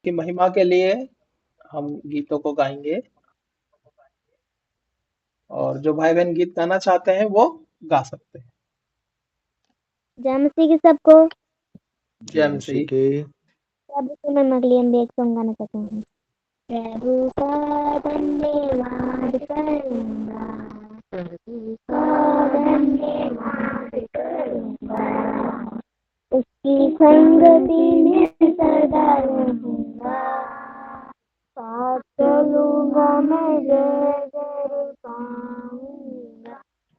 की महिमा के लिए हम गीतों को गाएंगे, और जो भाई बहन गीत गाना चाहते हैं वो गा सकते हैं। जय मसीह की सबको। जय मसीह। प्रभु के महिमा के लिए हम भी एक सॉन्ग गाना चाहते हैं। प्रभु का धन्यवाद करूंगा, प्रभु का धन्यवाद करूंगा, उसकी संगति में सदा रहूंगा, साथ चलूंगा मैं जय जय पाऊंगा,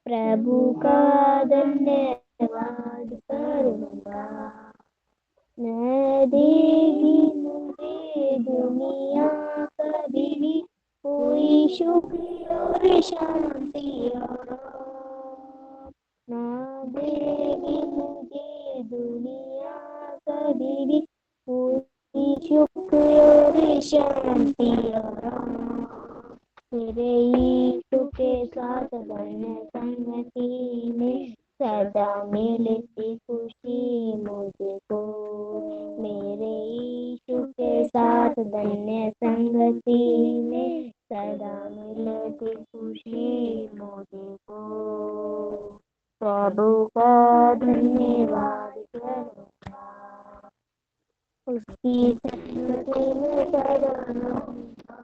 प्रभु का धन्यवाद करूंगा। न देगी मुझे दुनिया कभी भी कोई सुख और शांति और न देगी मुझे दुनिया कभी भी कोई सुख और शांति और मेरे यीशु के साथ बने संगति में सदा मिलती खुशी मुझको, मेरे यीशु के साथ धन्य संगति में सदा मिलती खुशी मुझको, प्रभु का धन्यवाद करूंगा, उसकी संगति में सदा रहूंगा,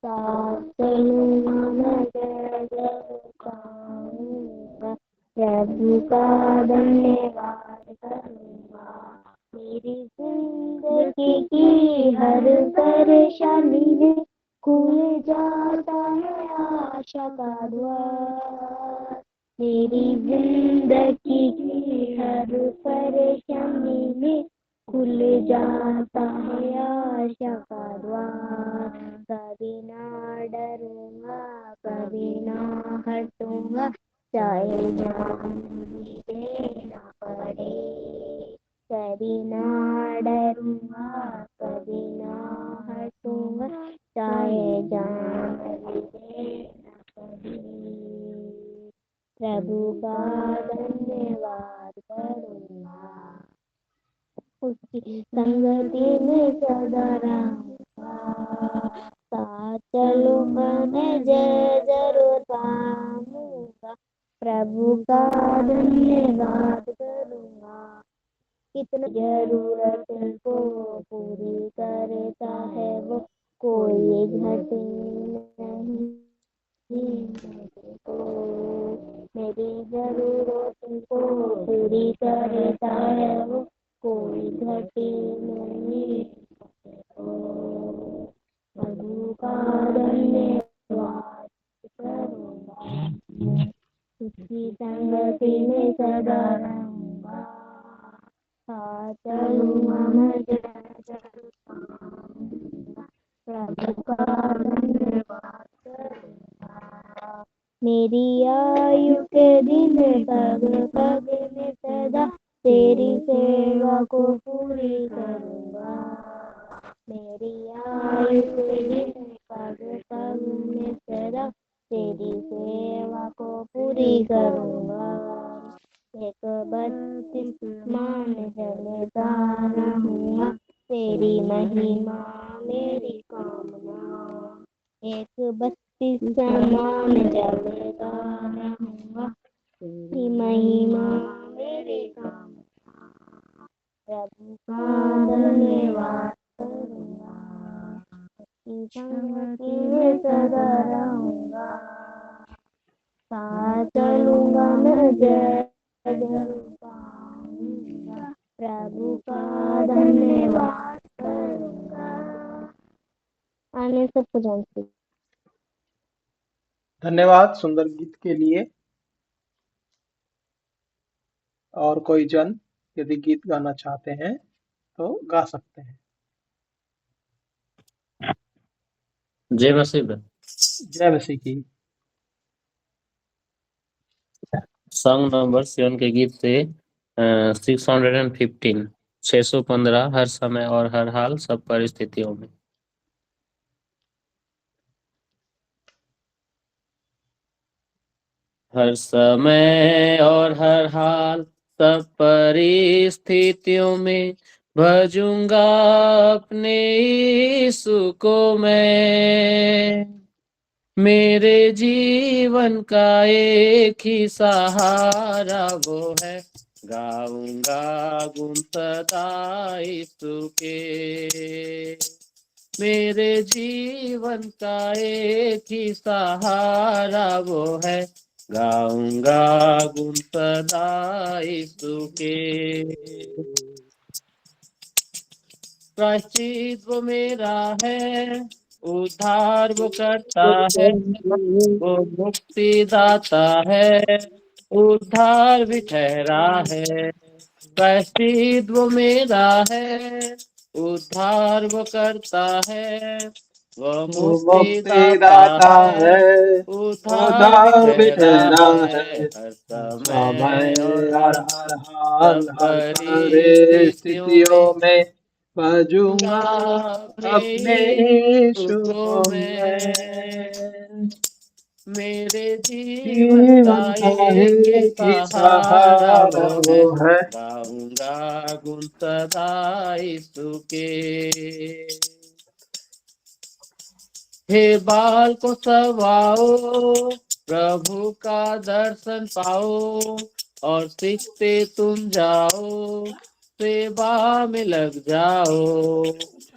साथ चलूंगा मैं जय जय गाऊंगा, प्रभु का धन्यवाद करूंगा, मेरी जिंदगी की हर परेशानी में खुल जाता है आशा का द्वार, मेरी जिंदगी की हर परेशानी में खुल जाता है आशा का द्वार, कभी ना डरूंगा कभी ना हटूंगा, चाहे जान भी देना पड़े, कभी ना डरूंगा कभी ना हटूंगा, चाहे जान भी देना पड़े, प्रभु का धन्यवाद करूंगा, उसकी संगति में सदा रहूंगा, साथ चलूंगा मैं जय जरूर पाऊंगा, प्रभु का धन्यवाद करूंगा, कितना जरूरत को पूरी करता है वो, कोई घटी नहीं मुझको, मेरी जरूरत को पूरी करता है वो, कोई घटी नहीं मुझको, प्रभु का धन्यवाद करूंगा, उसकी संगति में सदा रहूंगा, साथ चलूंगा मैं जय जय पाऊंगा, प्रभु का धन्यवाद करूंगा, मेरी आयु के दिन पग पग में सदा तेरी सेवा को पूरी करूंगा, मेरी आयु के दिन पग पग में सदा तेरी सेवा को पूरी करूंगा, एक बत्तीसमान जलता रहूंगा, तेरी महिमा मेरी कामना, एक बत्तीसमान जलता रहूंगा, तेरी महिमा मेरी कामना, प्रभु का धन्यवाद करूंगा, उसकी संगति में सदा रहूंगा, साथ चलूंगा मैं जय जय पाऊंगा, प्रभु का धन्यवाद करूंगा। आने सबको जानती। धन्यवाद सुंदर गीत के लिए। और कोई जन यदि गीत गाना चाहते हैं तो गा सकते हैं। जय मसीह। जय मसीह की। सॉन्ग नंबर 7 के गीत से 615 615 हर समय और हर हाल सब परिस्थितियों में। हर समय और हर हाल सब परिस्थितियों में भजूंगा अपने यीशु को मैं, मेरे जीवन का एक ही सहारा वो है, गाऊंगा गुण सदा यीशु के। मेरे जीवन का एक ही सहारा वो है, गाऊंगा गुण सदा यीशु के। प्रायश्चित वो मेरा है, उद्धार वो करता है, वो मुक्ति दाता है, उद्धार भी ठहरा है। प्रायश्चित वो मेरा है, उद्धार वो करता है, वो वो मुक्ति मुक्ति दाता दाता है, है, उद्धार भी उद्धार भी ठहरा ठहरा है। है। हर समय और समय और हर हर हाल, सब हर परिस्थितियों में परिस्थितियों में भजूंगा अपने अपने यीशु यीशु को को मैं, मैं। मेरे जीवन का जीवन का एक ही एक ही सहारा सहारा वो है, वो है। गाऊंगा गुण सदा यीशु के। हे बाल को सवाओ, प्रभु का दर्शन पाओ, और सीखते तुम जाओ, सेवा में लग जाओ।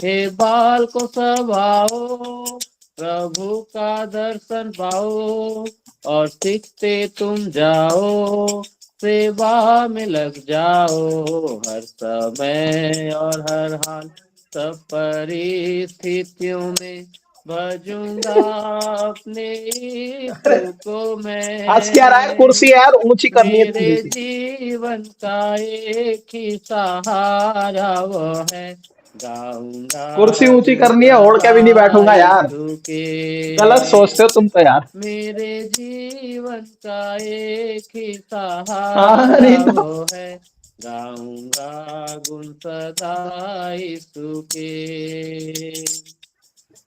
हे बाल को सवाओ, प्रभु का दर्शन पाओ, और सीखते तुम जाओ, सेवा में लग जाओ। हर समय और हर हाल, सब परिस्थितियों में भजूंगा अपने अरे यीशु को आज क्या रहा है, मैं, कुर्सी यार ऊंची करनी है मेरे थोड़ी सी। जीवन का एक ही सहारा वो है, गाऊंगा कुर्सी ऊंची गुण करनी है, ओढ़ के सदा भी नहीं बैठूंगा यार। यीशु के। गलत सोचते हो तुम तो यार। मेरे जीवन का एक ही हाँ सहारा नहीं तो। वो है, गाऊंगा गुण सदा यीशु के।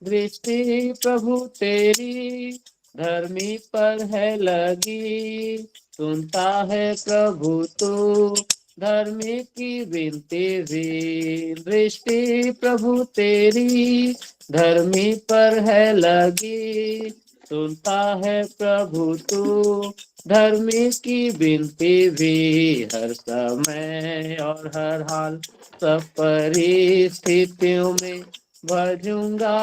दृष्टि प्रभु तेरी धर्मी पर है लगी, सुनता है प्रभु तू धर्मी की विनती भी। दृष्टि प्रभु तेरी धर्मी पर है लगी, सुनता है प्रभु तू धर्मी की विनती भी। हर समय और हर हाल, सब परिस्थितियों में भजूंगा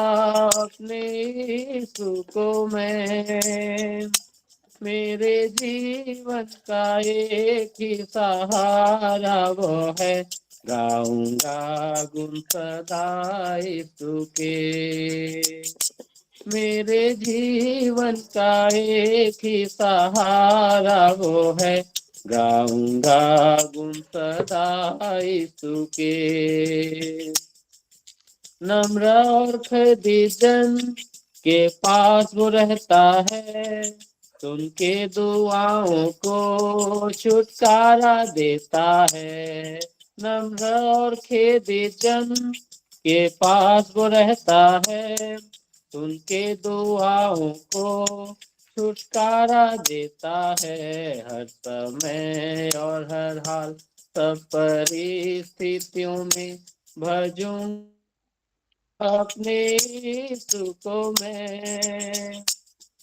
अपने यीशु को मैं, मेरे जीवन का एक ही सहारा वो है, गाऊंगा गुण सदा यीशु के। मेरे जीवन का एक ही सहारा वो है, गाऊंगा गुण सदा यीशु के। नम्र और खदीजन के पास वो रहता है, उनके दुआओं को छुटकारा देता है। नम्र और खदीजन के पास वो रहता है, उनके दुआओं को छुटकारा देता है। हर समय और हर हाल, सब परिस्थितियों में भजूं अपने यीशु को मैं,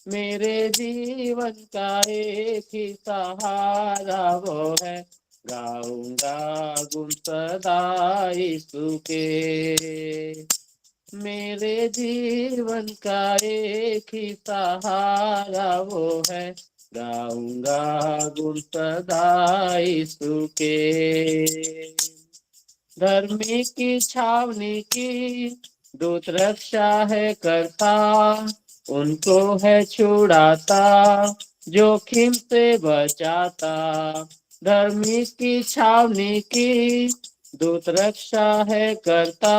मेरे जीवन का एक ही सहारा वो है, गाऊंगा गुण सदा यीशु के। मेरे जीवन का एक ही सहारा वो है, गाऊंगा गुण सदा यीशु के। धर्मी की छावनी की दूत रक्षा है करता, उनको है छुड़ाता, जोखिम से बचाता। धर्मी की छावनी की दूत रक्षा है करता,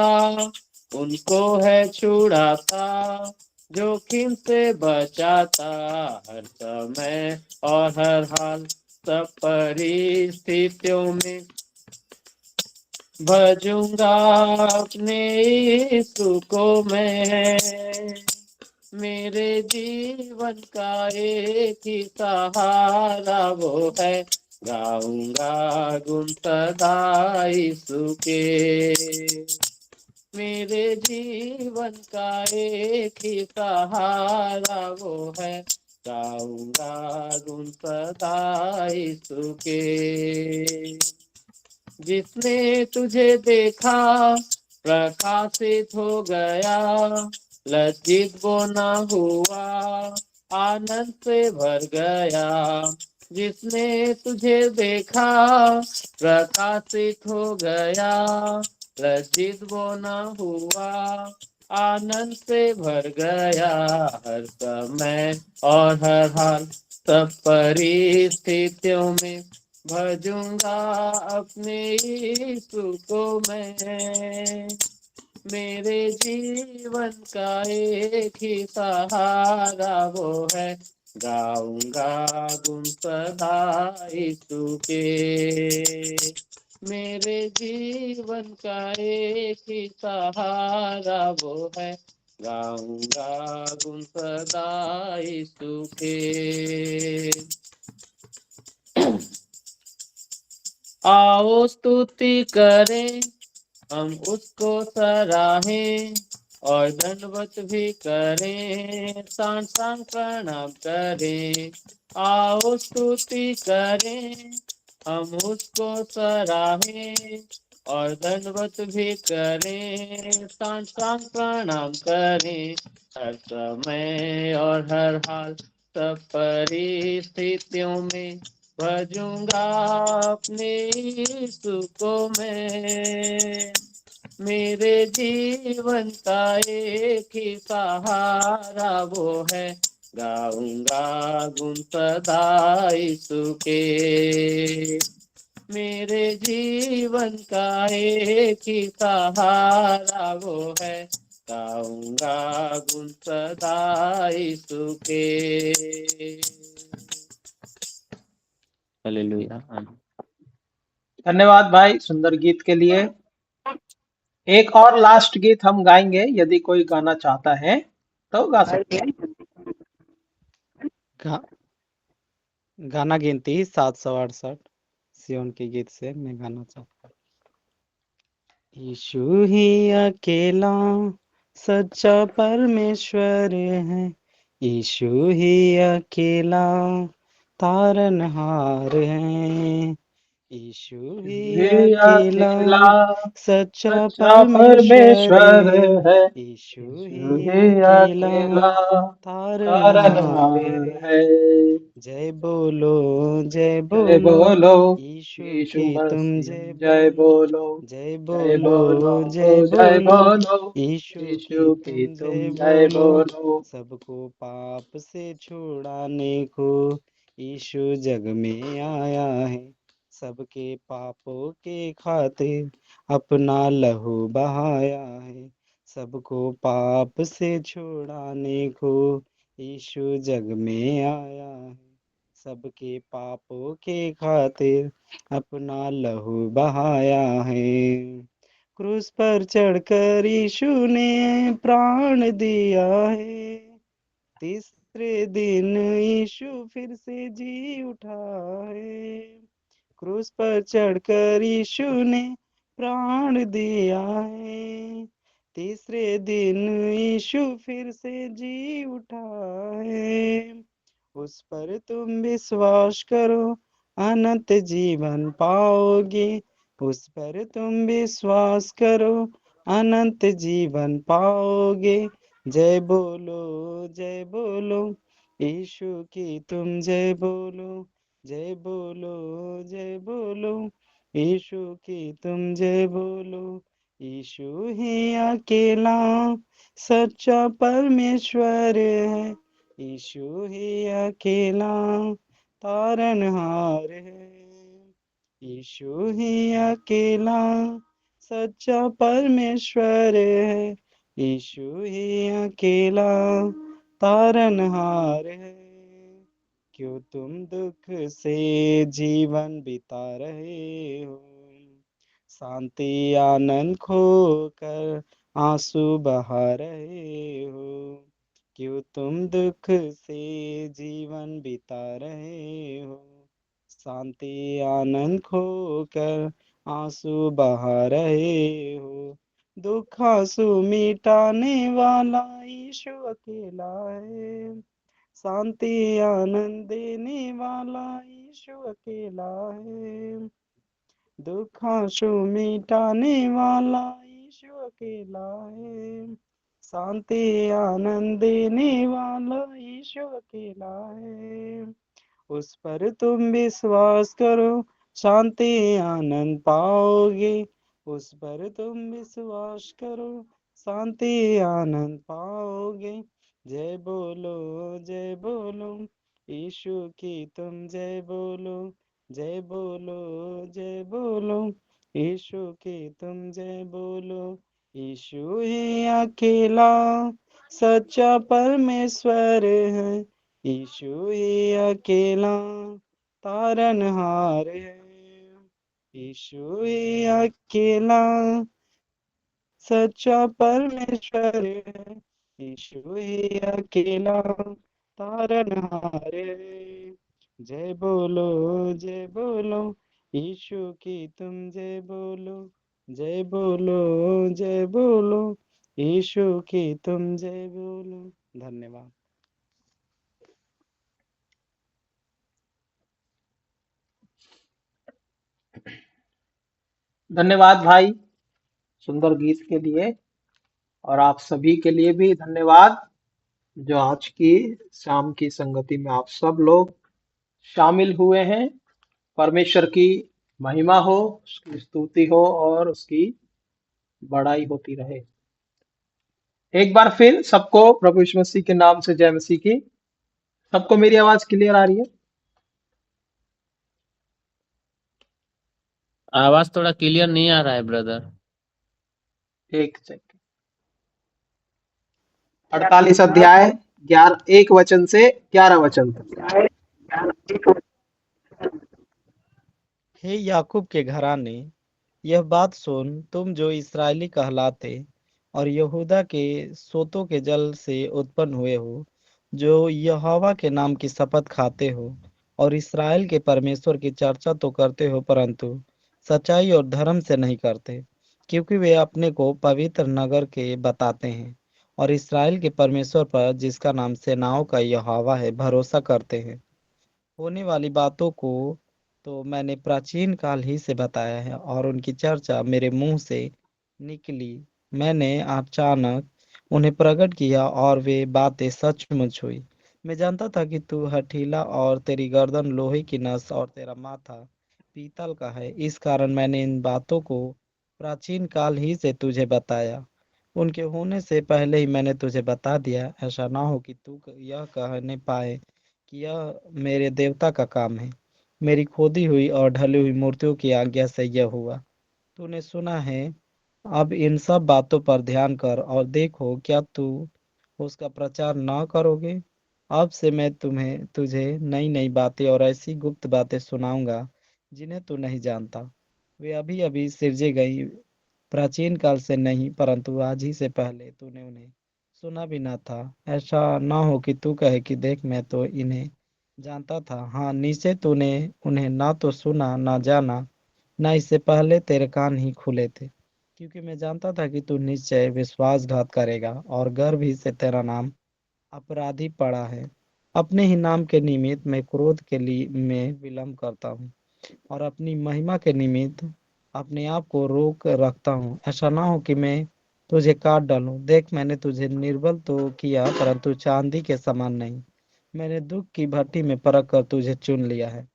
उनको है छुड़ाता, जोखिम से बचाता। हर समय और हर हाल, सब परिस्थितियों में भजूंगा अपने यीशु को मैं, मेरे जीवन का एक ही सहारा वो है, गाऊंगा गुण सदा यीशु के। मेरे जीवन का एक ही सहारा वो है, गाऊंगा गुण सदा यीशु के। जिसने तुझे देखा प्रकाशित हो गया, लज्जित वो न हुआ, आनंद से भर गया। जिसने तुझे देखा प्रकाशित हो गया, लज्जित वो न हुआ, आनंद से भर गया। हर समय और हर हाल सब परिस्थितियों में भजूंगा अपने यीशु को मैं। मेरे जीवन का एक ही सहारा वो है, गाऊंगा गुण सदा यीशु के। मेरे जीवन का एक ही सहारा वो है, गाऊंगा गुण सदा यीशु के। आओ स्तुति करें, हम उसको सराहें और दंडवत भी करें, सांड सांड प्रणाम करें। आओ स्तुति करें, हम उसको सराहें और दंडवत भी करें, सांड सांड प्रणाम करें। हर समय और हर हाल सब परिस्थितियों में भजूंगा अपने यीशु को मैं। मेरे जीवन का एक ही सहारा वो है, गाऊंगा गुण सदा यीशु के। मेरे जीवन का एक ही सहारा वो है, गाऊंगा गुण सदा यीशु के। हालेलुया। धन्यवाद भाई सुंदर गीत के लिए। एक और लास्ट गीत हम गाएंगे, यदि कोई गाना चाहता है तो गा सकते हैं। गा, गाना गिनती 768 सियोन के गीत से मैं गाना चाहता हूँ। यीशु ही अकेला सच्चा परमेश्वर है, यीशु ही अकेला तारनहार है, यीशु ही ये अकेला अकेला सच्चा सच्चा परमेश्वर परमेश्वर है, है, यीशु ही यीशु ही अकेला अकेला तारनहार तारनहार है। है। जय बोलो जय जय बोलो बोलो यीशु यीशु की तुम मसीह, जय जय बोलो, बोलो जय जय बोलो बोलो जय जय बोलो बोलो यीशु की यीशु तुम की तुम जय जय बोलो। बोलो। सबको पाप से छुड़ाने को यीशु जग में आया है, सबके पापों के खातिर अपना लहू बहाया है, सबको पाप से छुड़ाने को यीशु जग में आया है, सबके पापों के खातिर अपना लहू बहाया है। क्रूस पर चढ़कर यीशु ने प्राण दिया है, तीसरे दिन यीशु फिर से जी उठा है। क्रूस पर चढ़कर यीशु ने प्राण दिया है, तीसरे दिन यीशु फिर से जी उठा है। उस पर तुम विश्वास करो अनंत जीवन पाओगे, उस पर तुम विश्वास करो अनंत जीवन पाओगे। जय बोलो जय बोलो यीशु की तुम जय बोलो, जय बोलो जय बोलो यीशु की तुम जय बोलो। यीशु ही अकेला सच्चा परमेश्वर है, यीशु ही अकेला तारनहार है, यीशु ही अकेला सच्चा परमेश्वर है, यीशु ही अकेला तारनहार है। क्यों तुम दुख से जीवन बिता रहे हो, शांति आनंद खोकर आंसू बहा रहे हो, क्यों तुम दुख से जीवन बिता रहे हो, शांति आनंद खोकर आंसू बहा रहे हो। दुख आंसू मिटाने वाला यीशु अकेला है। शांति आनंद देने वाला यीशु अकेला है। दुख आंसू मिटाने वाला यीशु अकेला है। शांति आनंद देने वाला यीशु अकेला है। उस पर तुम विश्वास करो, शांति आनंद पाओगे। उस पर तुम विश्वास करो, शांति आनंद पाओगे। जय बोलो, जय बोलो, यीशु की तुम जय बोलो। जय बोलो, जय बोलो, यीशु की तुम जय बोलो। यीशु ही अकेला सच्चा परमेश्वर है। यीशु ही अकेला तारनहार है। यीशु ही अकेला सच्चा परमेश्वर है। यीशु ही अकेला तारनहार है। जय बोलो, जय बोलो, यीशु की तुम जय बोलो। जय बोलो, जय बोलो, यीशु की तुम जय बोलो। धन्यवाद। धन्यवाद भाई सुंदर गीत के लिए, और आप सभी के लिए भी धन्यवाद जो आज की शाम की संगति में आप सब लोग शामिल हुए हैं। परमेश्वर की महिमा हो, उसकी स्तुति हो और उसकी बड़ाई होती रहे। एक बार फिर सबको प्रभु यीशु मसीह के नाम से जय मसीह की। सबको मेरी आवाज क्लियर आ रही है? आवाज थोड़ा क्लियर नहीं आ रहा है ब्रदर। एक सेकंड। 48 अध्याय 11 1 वचन से 11 वचन तक। हे याकूब के घराने, यह बात सुन, तुम जो इस्राएली कहलाते और यहूदा के सोतों के जल से उत्पन्न हुए हो, जो यहोवा के नाम की शपथ खाते हो और इस्राएल के परमेश्वर की चर्चा तो करते हो, परंतु सच्चाई और धर्म से नहीं करते, क्योंकि वे अपने को पवित्र नगर के बताते हैं और इस्राएल के परमेश्वर पर, जिसका नाम सेनाओं का यहोवा है, भरोसा करते हैं। होने वाली बातों को तो मैंने प्राचीन काल ही से बताया है और उनकी चर्चा मेरे मुंह से निकली। मैंने अचानक उन्हें प्रकट किया और वे बातें सचमुच हुई। मैं जानता था कि तू हठीला और तेरी गर्दन लोहे की नस और तेरा माथा पीतल का है। इस कारण मैंने इन बातों को प्राचीन काल ही से तुझे बताया। उनके होने से पहले ही मैंने तुझे बता दिया, ऐसा ना हो कि तू यह कहने पाए कि यह मेरे देवता का काम है। मेरी खोदी हुई और ढली हुई मूर्तियों की आज्ञा से यह हुआ। तूने सुना है, अब इन सब बातों पर ध्यान कर और देखो, क्या तू उसका प्रचार न करोगे? अब से मैं तुम्हें तुझे नई नई बातें और ऐसी गुप्त बातें सुनाऊंगा जिन्हें तू नहीं जानता। वे अभी अभी सिरजे गई, प्राचीन काल से नहीं, परंतु आज ही से पहले तूने उन्हें सुना भी न था। ऐसा न हो कि तू कहे कि देख, मैं तो इन्हें जानता था। हाँ, नीचे तूने उन्हें ना तो सुना ना जाना, ना इससे पहले तेरे कान ही खुले थे, क्योंकि मैं जानता था कि तू निश्चय विश्वासघात करेगा और गर्भ ही से तेरा नाम अपराधी पड़ा है। अपने ही नाम के निमित्त मैं क्रोध के लिए में विलंब करता हूँ और अपनी महिमा के निमित्त अपने आप को रोक रखता हूँ। ऐसा ना हो कि मैं तुझे काट डालूं। देख, मैंने तुझे निर्बल तो किया, परंतु चांदी के समान नहीं। मैंने दुख की भट्टी में परख कर तुझे चुन लिया है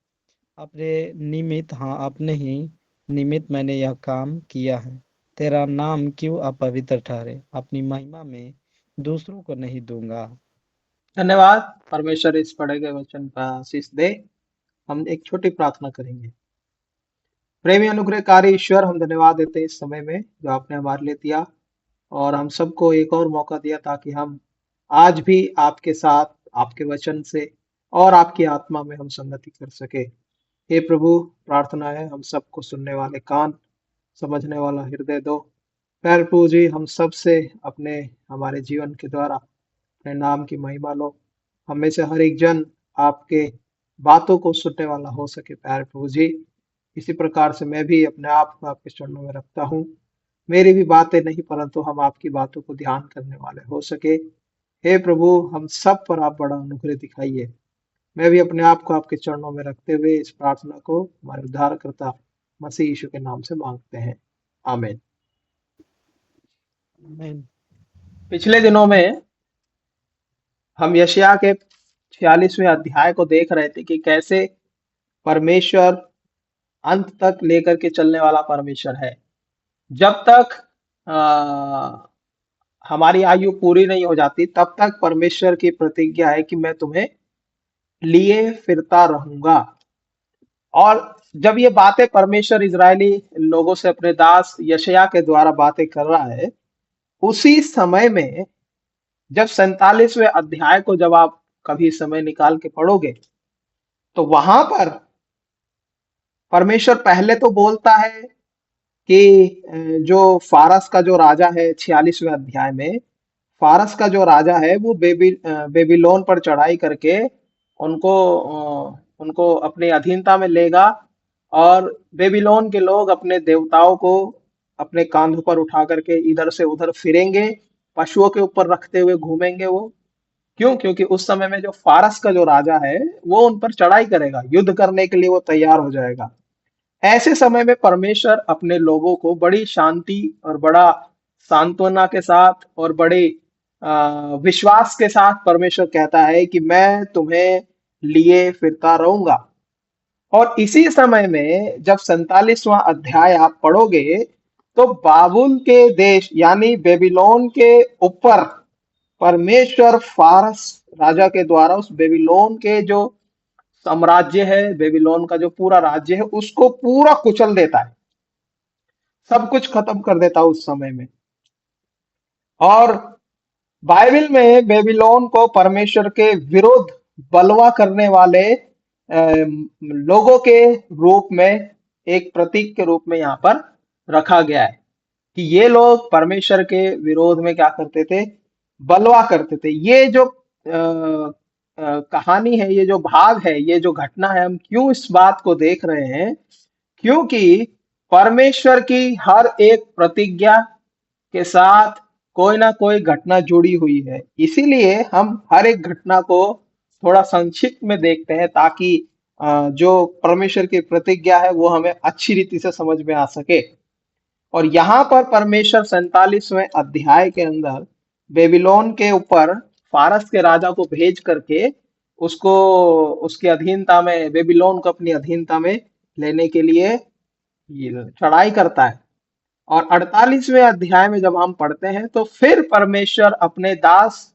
अपने निमित्त। हाँ, अपने ही निमित्त मैंने यह काम किया है। तेरा नाम क्यों अपवित्र ठहरे? अपनी महिमा में दूसरों को नहीं दूंगा। धन्यवाद। परमेश्वर इस पढ़े गए वचन का आशीष दे। हम एक छोटी प्रार्थना करेंगे। प्रेमी अनुग्रहकारी ईश्वर, हम धन्यवाद देते हैं इस समय में जो आपने हमारे लिए दिया, और हम सबको एक और मौका दिया ताकि हम आज भी आपके साथ, आपके वचन से और आपकी आत्मा में हम संगति कर सके। हे प्रभु, प्रार्थना है हम सबको सुनने वाले कान, समझने वाला हृदय दो। खैर प्रभु जी, हम सब से अपने हमारे जीवन के द्वारा अपने नाम की महिमा लो। हम में से हर एक जन आपके बातों को सुनने वाला हो सके प्यारे प्रभु जी। इसी प्रकार से मैं भी अपने आप को आपके चरणों में रखता हूँ। मेरी भी बातें नहीं परंतु हम आपकी बातों को ध्यान करने वाले हो सके। हे प्रभु, हम सब पर आप बड़ा अनुग्रह दिखाइए। मैं भी अपने आप को आपके चरणों में रखते हुए इस प्रार्थना को हमारे उद्धारकर्ता मसीह यीशु के नाम से मांगते हैं, आमीन। आमीन। पिछले दिनों में हम यशायाह के 46वें अध्याय को देख रहे थे कि कैसे परमेश्वर अंत तक लेकर के चलने वाला परमेश्वर है। जब तक हमारी आयु पूरी नहीं हो जाती तब तक परमेश्वर की प्रतिज्ञा है कि मैं तुम्हें लिए फिरता रहूंगा। और जब ये बातें परमेश्वर इजरायली लोगों से अपने दास यशायाह के द्वारा बातें कर रहा है, उसी समय में जब 47वें अध्याय को जब आप कभी समय निकाल के पढ़ोगे तो वहां पर परमेश्वर पहले तो बोलता है कि जो फारस का जो राजा है 46वें अध्याय में, फारस का जो राजा है वो बेबीलोन पर चढ़ाई करके उनको अपनी अधीनता में लेगा और बेबीलोन के लोग अपने देवताओं को अपने कांधों पर उठा करके इधर से उधर फिरेंगे, पशुओं के ऊपर रखते हुए घूमेंगे वो। क्यों? क्योंकि उस समय में जो फारस का जो राजा है वो उन पर चढ़ाई करेगा, युद्ध करने के लिए वो तैयार हो जाएगा। ऐसे समय में परमेश्वर अपने लोगों को बड़ी शांति और बड़ा सांत्वना के साथ और बड़े विश्वास के साथ परमेश्वर कहता है कि मैं तुम्हें लिए फिरता रहूंगा। और इसी समय में जब 47वां अध्याय आप पढ़ोगे तो बाबुल के देश यानी बेबीलोन के ऊपर परमेश्वर फारस राजा के द्वारा उस बेबीलोन के जो साम्राज्य है, बेबीलोन का जो पूरा राज्य है, उसको पूरा कुचल देता है, सब कुछ खत्म कर देता है उस समय में। और बाइबल में बेबीलोन को परमेश्वर के विरुद्ध बलवा करने वाले लोगों के रूप में, एक प्रतीक के रूप में यहाँ पर रखा गया है कि ये लोग परमेश्वर के विरोध में क्या करते थे? बलवा करते थे। ये जो कहानी है, ये जो भाग है, ये जो घटना है, हम क्यों इस बात को देख रहे हैं? क्योंकि परमेश्वर की हर एक प्रतिज्ञा के साथ कोई ना कोई घटना जुड़ी हुई है। इसीलिए हम हर एक घटना को थोड़ा संक्षिप्त में देखते हैं ताकि जो परमेश्वर की प्रतिज्ञा है वो हमें अच्छी रीति से समझ में आ सके। और यहाँ पर परमेश्वर 47वें अध्याय के अंदर बेबीलोन के ऊपर फारस के राजा को भेज करके उसको उसके अधीनता में, बेबीलोन को अपनी अधीनता में लेने के लिए ये चढ़ाई करता है। और 48वें अध्याय में जब हम पढ़ते हैं तो फिर परमेश्वर अपने दास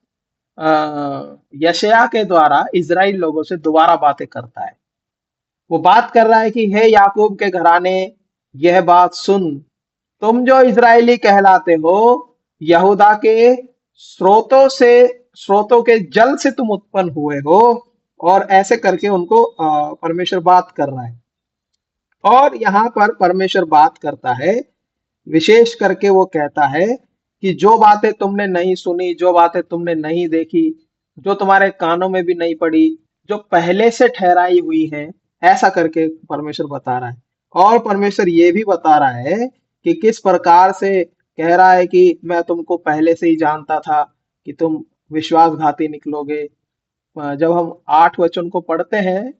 यशायाह के द्वारा इजराइल लोगों से दोबारा बातें करता है। वो बात कर रहा है कि हे याकूब के घराने, यह बात सुन, तुम जो इजरायली कहलाते हो, यहूदा के स्रोतों के जल से तुम उत्पन्न हुए हो। और ऐसे करके उनको परमेश्वर बात कर रहा है। और यहाँ पर परमेश्वर बात करता है, विशेष करके वो कहता है कि जो बातें तुमने नहीं सुनी, जो बातें तुमने नहीं देखी, जो तुम्हारे कानों में भी नहीं पड़ी, जो पहले से ठहराई हुई है, ऐसा करके परमेश्वर बता रहा है। और परमेश्वर ये भी बता रहा है कि किस प्रकार से कह रहा है कि मैं तुमको पहले से ही जानता था कि तुम विश्वासघाती निकलोगे। जब हम 8 वचन को पढ़ते हैं,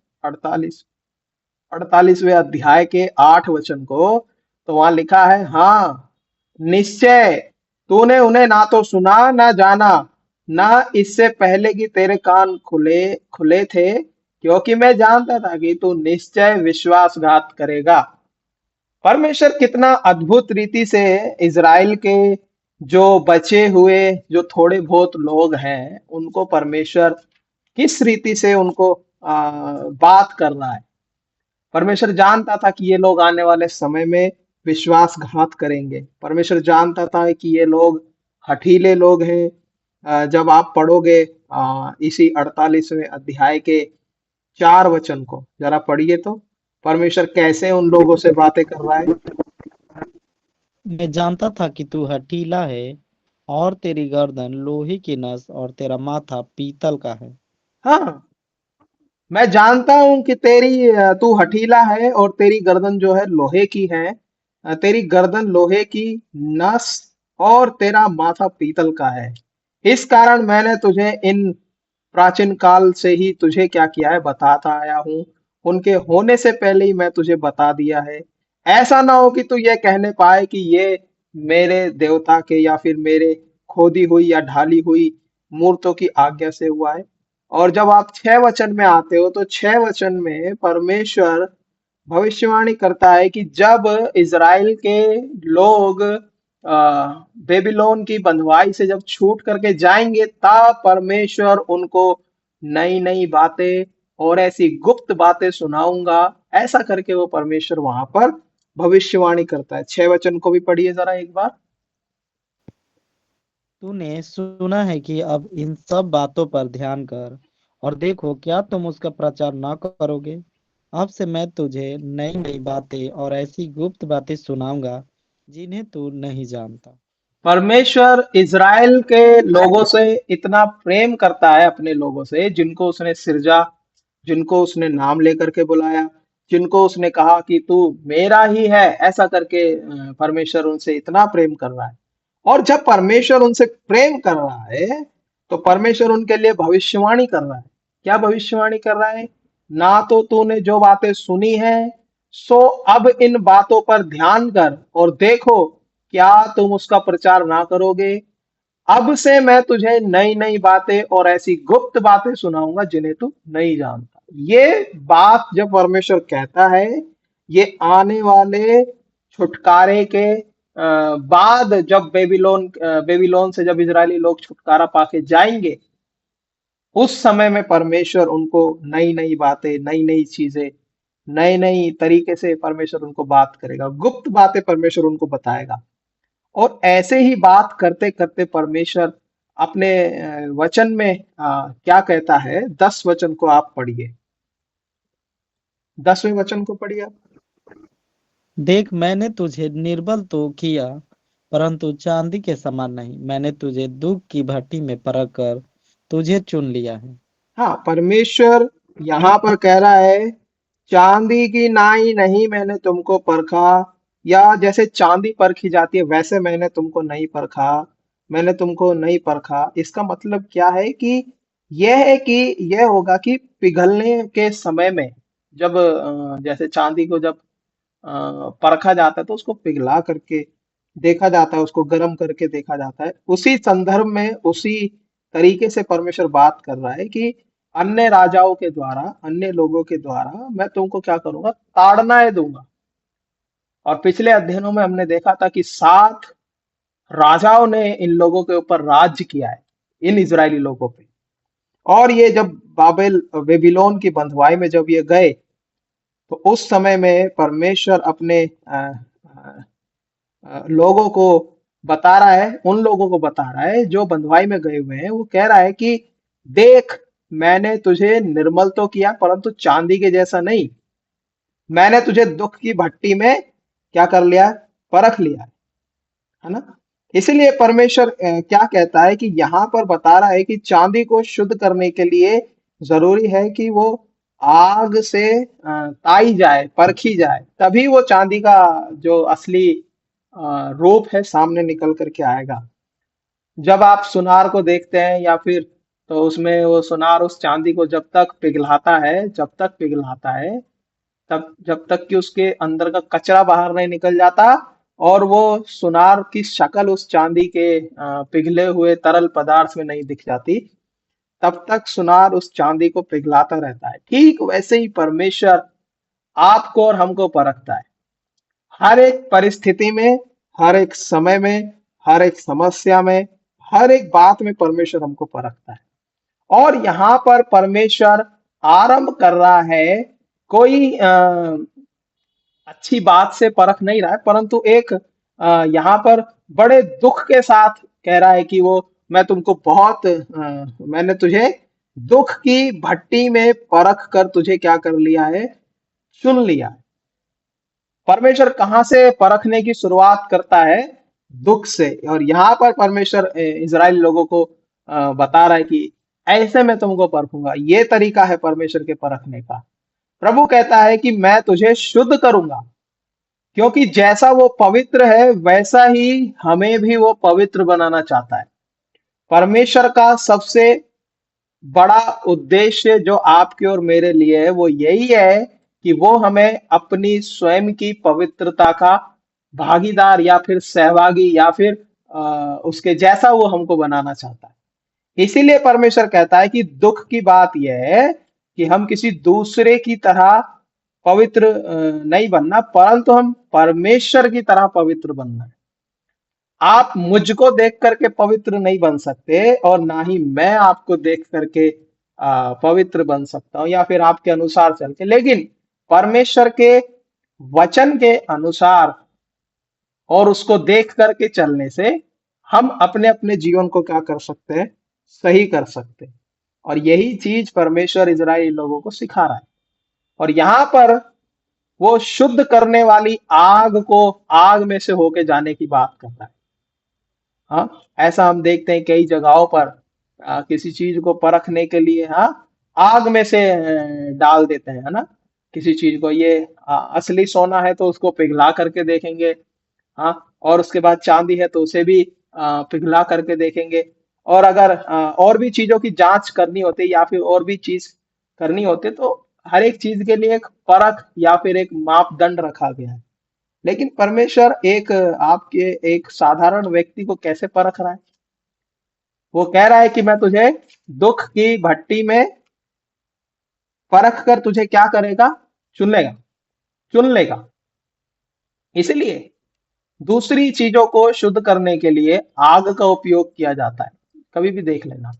48वें अध्याय के 8 वचन को, तो वहां लिखा है, हाँ निश्चय तूने उन्हें ना तो सुना ना जाना, ना इससे पहले कि तेरे कान खुले खुले थे, क्योंकि मैं जानता था कि तू निश्चय विश्वासघात करेगा। परमेश्वर कितना अद्भुत रीति से इजराइल के जो बचे हुए, जो थोड़े बहुत लोग हैं, उनको परमेश्वर किस रीति से उनको बात कर रहा है। परमेश्वर जानता था कि ये लोग आने वाले समय में विश्वासघात करेंगे। परमेश्वर जानता था कि ये लोग हठीले लोग हैं। जब आप पढ़ोगे इसी 48वें अध्याय के 4 वचन को जरा पढ़िए तो परमेश्वर कैसे उन लोगों से बातें कर रहा है। मैं जानता था कि तू हठीला है और तेरी गर्दन लोहे की नस और तेरा माथा पीतल का है। हाँ, मैं जानता हूं कि तू हठीला है और तेरी गर्दन जो है लोहे की है। तेरी गर्दन लोहे की नस और तेरा माथा पीतल का है। इस कारण मैंने तुझे इन प्राचीन काल से ही तुझे क्या किया है बताता आया हूँ। उनके होने से पहले ही मैं तुझे बता दिया है। ऐसा ना हो कि तू ये कहने पाए कि ये मेरे देवता के या फिर मेरे खोदी हुई या ढाली हुई मूर्तों की आज्ञा से हुआ है। और जब आप 6 वचन में आते हो तो 6 वचन में परमेश्वर भविष्यवाणी करता है कि जब इज़राइल के लोग बेबीलोन की बंधुआई से जब छूट करके जाएंगे तब परमेश्वर उनको नई नई बातें और ऐसी गुप्त बातें सुनाऊंगा। ऐसा करके वो परमेश्वर वहां पर भविष्यवाणी करता है। 6 वचन को भी पढ़िए जरा एक बार। तूने सुना है कि अब इन सब बातों पर ध्यान कर और देखो क्या तुम उसका प्रचार ना करोगे। अब से मैं तुझे नई नई बातें और ऐसी गुप्त बातें सुनाऊंगा जिन्हें तू नहीं जानता। परमेश्वर इज़राइल के लोगों से इतना प्रेम करता है, अपने लोगों से जिनको उसने सिरजा, जिनको उसने नाम लेकर के बुलाया, जिनको उसने कहा कि तू मेरा ही है। ऐसा करके परमेश्वर उनसे इतना प्रेम कर रहा है। और जब परमेश्वर उनसे प्रेम कर रहा है तो परमेश्वर उनके लिए भविष्यवाणी कर रहा है। क्या भविष्यवाणी कर रहा है? ना तो तूने जो बातें सुनी है सो अब इन बातों पर ध्यान कर और देखो क्या तुम उसका प्रचार ना करोगे। अब से मैं तुझे नई नई बातें और ऐसी गुप्त बातें सुनाऊंगा जिन्हें तू नहीं जानता। ये बात जब परमेश्वर कहता है, ये आने वाले छुटकारे के बाद जब बेबीलोन से जब इजरायली लोग छुटकारा पाके जाएंगे, उस समय में परमेश्वर उनको नई नई बातें, नई नई चीजें, नए नई तरीके से परमेश्वर उनको बात करेगा, गुप्त बातें परमेश्वर उनको बताएगा। और ऐसे ही बात करते करते परमेश्वर अपने वचन में क्या कहता है। 10 वचन को आप पढ़िए। 10वें वचन को पढ़िए आप। देख मैंने तुझे निर्बल तो किया परंतु चांदी के समान नहीं। मैंने तुझे दुख की भट्टी में परख कर तुझे चुन लिया है। हाँ, परमेश्वर यहाँ पर कह रहा है चांदी की नाई नहीं मैंने तुमको परखा, या जैसे चांदी परखी जाती है वैसे मैंने तुमको नहीं परखा। मैंने तुमको नहीं परखा, इसका मतलब क्या है कि यह है कि यह होगा कि पिघलने के समय में जब जैसे चांदी को जब परखा जाता है तो उसको पिघला करके देखा जाता है, उसको गर्म करके देखा जाता है। उसी संदर्भ में, उसी तरीके से परमेश्वर बात कर रहा है कि अन्य राजाओं के द्वारा, अन्य लोगों के द्वारा मैं तुमको क्या करूंगा, ताड़नाएं दूंगा। और पिछले अध्ययनों में हमने देखा था कि 7 राजाओं ने इन लोगों के ऊपर राज्य किया है, इन इजरायली लोगों पे। और ये जब बेबीलोन की बंधुआई में जब ये गए तो उस समय में परमेश्वर अपने लोगों को बता रहा है, उन लोगों को बता रहा है जो बंधुआई में गए हुए हैं। वो कह रहा है कि देख, मैंने तुझे निर्मल तो किया परंतु चांदी के जैसा नहीं। मैंने तुझे दुख की भट्टी में क्या कर लिया, परख लिया है ना। इसीलिए परमेश्वर क्या कहता है कि यहाँ पर बता रहा है कि चांदी को शुद्ध करने के लिए जरूरी है कि वो आग से ताई जाए, परखी जाए, तभी वो चांदी का जो असली रूप है सामने निकल करके आएगा। जब आप सुनार को देखते हैं या फिर, तो उसमें वो सुनार उस चांदी को जब तक पिघलाता है, जब तक पिघलाता है, तब जब तक कि उसके अंदर का कचरा बाहर नहीं निकल जाता और वो सुनार की शक्ल उस चांदी के पिघले हुए तरल पदार्थ में नहीं दिख जाती, तब तक सुनार उस चांदी को पिघलाता रहता है। ठीक वैसे ही परमेश्वर आपको और हमको परखता है। हर एक परिस्थिति में, हर एक समय में, हर एक समस्या में, हर एक बात में परमेश्वर हमको परखता है। और यहाँ पर परमेश्वर आरंभ कर रहा है, कोई अच्छी बात से परख नहीं रहा है, परंतु एक यहाँ पर बड़े दुख के साथ कह रहा है कि वो मैं तुमको मैंने तुझे दुख की भट्टी में परख कर तुझे क्या कर लिया है, चुन लिया है। परमेश्वर कहाँ से परखने की शुरुआत करता है? दुख से। और यहाँ पर परमेश्वर इजराइल लोगों को बता रहा है कि ऐसे मैं तुमको परखूंगा। ये तरीका है परमेश्वर के परखने का। प्रभु कहता है कि मैं तुझे शुद्ध करूंगा, क्योंकि जैसा वो पवित्र है वैसा ही हमें भी वो पवित्र बनाना चाहता है। परमेश्वर का सबसे बड़ा उद्देश्य जो आपके और मेरे लिए है वो यही है कि वो हमें अपनी स्वयं की पवित्रता का भागीदार या फिर सहभागी या फिर उसके जैसा वो हमको बनाना चाहता है। इसीलिए परमेश्वर कहता है कि दुख की बात यह है कि हम किसी दूसरे की तरह पवित्र नहीं बनना, परंतु हम परमेश्वर की तरह पवित्र बनना है। आप मुझको देख करके पवित्र नहीं बन सकते और ना ही मैं आपको देख करके पवित्र बन सकता हूं या फिर आपके अनुसार चल के, लेकिन परमेश्वर के वचन के अनुसार और उसको देख करके चलने से हम अपने अपने जीवन को क्या कर सकते हैं, सही कर सकते हैं। और यही चीज परमेश्वर इजराइली लोगों को सिखा रहा है। और यहाँ पर वो शुद्ध करने वाली आग को आग में से होके जाने की बात कर रहा है। हाँ, ऐसा हम देखते हैं कई जगहों पर किसी चीज को परखने के लिए हाँ आग में से डाल देते हैं, है ना। किसी चीज को ये असली सोना है तो उसको पिघला करके देखेंगे। हाँ, और उसके बाद चांदी है तो उसे भी पिघला करके देखेंगे। और अगर और भी चीजों की जांच करनी होती है या फिर और भी चीज करनी होती है तो हर एक चीज के लिए एक परख या फिर एक मापदंड रखा गया है। लेकिन परमेश्वर एक आपके एक साधारण व्यक्ति को कैसे परख रहा है? वो कह रहा है कि मैं तुझे दुख की भट्टी में परख कर तुझे क्या करेगा, चुन लेगा, चुन लेगा। इसलिए दूसरी चीजों को शुद्ध करने के लिए आग का उपयोग किया जाता है, कभी भी देख लेना।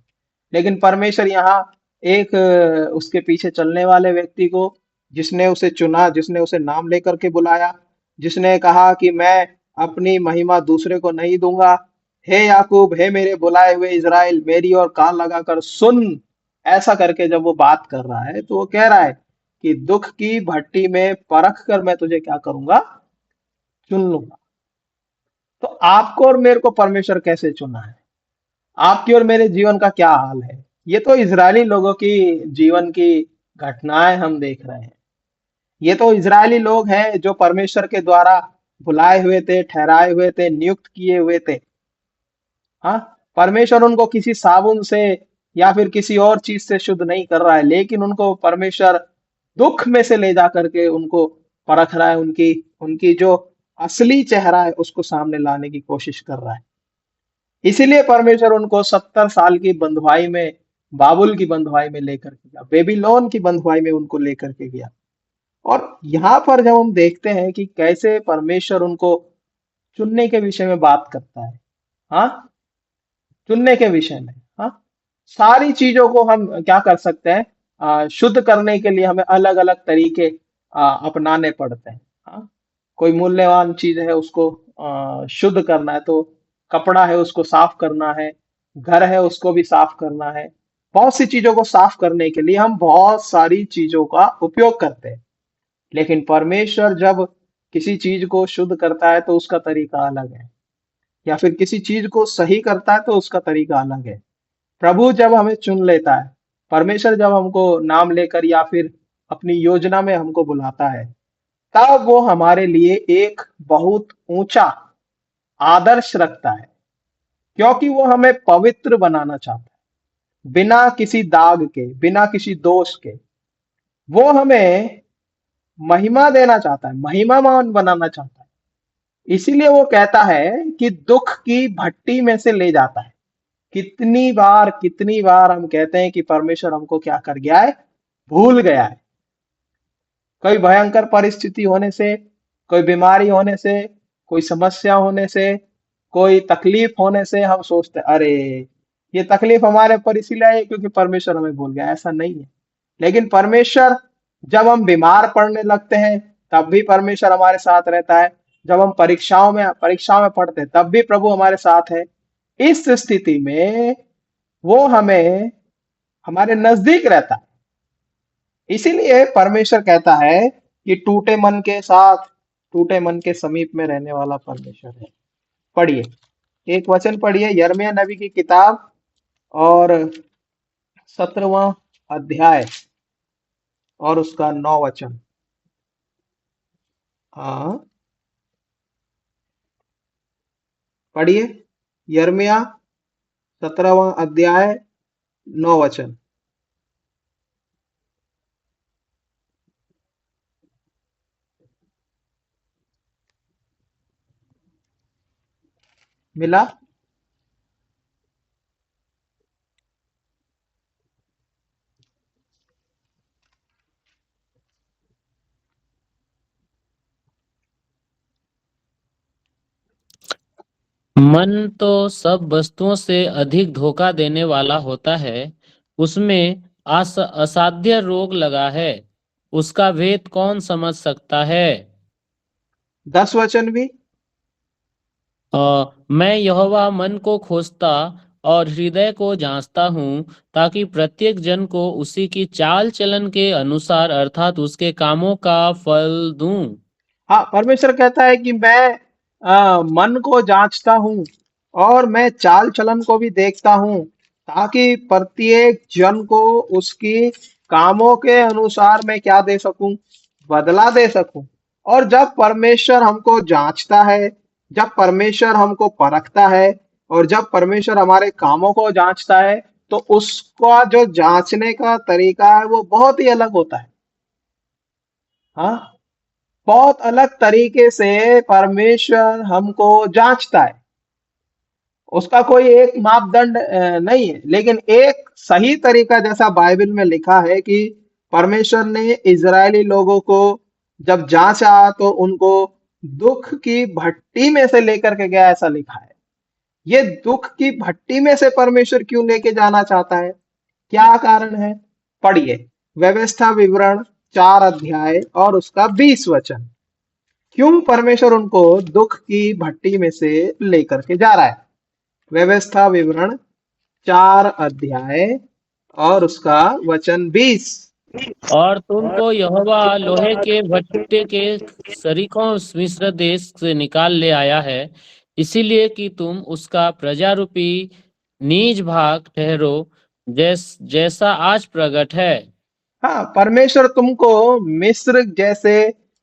लेकिन परमेश्वर यहाँ एक उसके पीछे चलने वाले व्यक्ति को, जिसने उसे चुना, जिसने उसे नाम लेकर के बुलाया, जिसने कहा कि मैं अपनी महिमा दूसरे को नहीं दूंगा। हे याकूब, हे मेरे बुलाए हुए इज़राइल, मेरी ओर कान लगाकर सुन। ऐसा करके जब वो बात कर रहा है तो वो कह रहा है कि दुख की भट्टी में परख कर मैं तुझे क्या करूंगा, चुन लूंगा। तो आपको और मेरे को परमेश्वर कैसे चुना है? आपकी और मेरे जीवन का क्या हाल है? ये तो इजरायली लोगों की जीवन की घटनाएं हम देख रहे हैं। ये तो इजरायली लोग हैं जो परमेश्वर के द्वारा बुलाए हुए थे, ठहराए हुए थे, नियुक्त किए हुए थे। हाँ, परमेश्वर उनको किसी साबुन से या फिर किसी और चीज से शुद्ध नहीं कर रहा है, लेकिन उनको परमेश्वर दुख में से ले जा करके उनको परख रहा है। उनकी उनकी जो असली चेहरा है उसको सामने लाने की कोशिश कर रहा है। इसीलिए परमेश्वर उनको 70 साल की बंधुआई में, बाबुल की बंधुआई में लेकर के गया, बेबीलोन की बंधुआई में उनको लेकर के गया। और यहाँ पर जब हम देखते हैं कि कैसे परमेश्वर उनको चुनने के विषय में बात करता है, हाँ, चुनने के विषय में, हाँ, सारी चीजों को हम क्या कर सकते हैं, शुद्ध करने के लिए हमें अलग अलग तरीके अपनाने पड़ते हैं। हाँ, कोई मूल्यवान चीज है उसको शुद्ध करना है तो कपड़ा है उसको साफ करना है, घर है उसको भी साफ करना है। बहुत सी चीजों को साफ करने के लिए हम बहुत सारी चीजों का उपयोग करते हैं। लेकिन परमेश्वर जब किसी चीज को शुद्ध करता है तो उसका तरीका अलग है, या फिर किसी चीज को सही करता है तो उसका तरीका अलग है। प्रभु जब हमें चुन लेता है, परमेश्वर जब हमको नाम लेकर या फिर अपनी योजना में हमको बुलाता है, तब वो हमारे लिए एक बहुत ऊंचा आदर्श रखता है, क्योंकि वो हमें पवित्र बनाना चाहता है, बिना किसी दाग के, बिना किसी दोष के। वो हमें महिमा देना चाहता है, महिमावान बनाना चाहता है। इसीलिए वो कहता है कि दुख की भट्टी में से ले जाता है। कितनी बार हम कहते हैं कि परमेश्वर हमको क्या कर गया है, भूल गया है। कोई भयंकर परिस्थिति होने से, कोई बीमारी होने से, कोई समस्या होने से, कोई तकलीफ होने से हम सोचते हैं, अरे ये तकलीफ हमारे पर इसीलिए आई क्योंकि परमेश्वर हमें भूल गया। ऐसा नहीं है। लेकिन परमेश्वर, जब हम बीमार पड़ने लगते हैं तब भी परमेश्वर हमारे साथ रहता है। जब हम परीक्षाओं में पढ़ते हैं तब भी प्रभु हमारे साथ है। इस स्थिति में वो हमें हमारे नजदीक रहता है। इसीलिए परमेश्वर कहता है कि टूटे मन के साथ, टूटे मन के समीप में रहने वाला परमेश्वर है। पढ़िए, एक वचन पढ़िए, यिर्मयाह नबी की किताब और 17वां अध्याय और उसका 9 वचन। हाँ, पढ़िए। यिर्मयाह 17वां अध्याय 9 वचन। मिला? मन तो सब वस्तुओं से अधिक धोखा देने वाला होता है। उसमें असाध्य रोग लगा है। उसका भेद कौन समझ सकता है? 10 वचन भी। मैं यहोवा मन को खोजता और हृदय को जांचता हूँ, ताकि प्रत्येक जन को उसी की चाल चलन के अनुसार अर्थात उसके कामों का फल दूं। हाँ, परमेश्वर कहता है कि मैं मन को जांचता हूँ और मैं चाल चलन को भी देखता हूँ, ताकि प्रत्येक जन को उसकी कामों के अनुसार मैं क्या दे सकूं, बदला दे सकूं। और जब परमेश्वर हमको जांचता है, जब परमेश्वर हमको परखता है और जब परमेश्वर हमारे कामों को जांचता है, तो उसका जो जांचने का तरीका है वो बहुत ही अलग होता है। हाँ, बहुत अलग तरीके से परमेश्वर हमको जांचता है। उसका कोई एक मापदंड नहीं है, लेकिन एक सही तरीका जैसा बाइबल में लिखा है कि परमेश्वर ने इजरायली लोगों को जब जांचा तो उनको दुख की भट्टी में से लेकर के गया, ऐसा लिखा है। ये दुख की भट्टी में से परमेश्वर क्यों लेके जाना चाहता है, क्या कारण है? पढ़िए व्यवस्था विवरण 4 अध्याय और उसका 20 वचन। क्यों परमेश्वर उनको दुख की भट्टी में से लेकर के जा रहा है? व्यवस्था विवरण 4 अध्याय और उसका वचन 20। और तुमको यहोवा लोहे के भट्टे के सरीखों मिस्र देश से निकाल ले आया है, इसीलिए कि तुम उसका प्रजा रूपी नीच भाग ठहरो, जैसा आज प्रकट है। हाँ, परमेश्वर तुमको मिस्र जैसे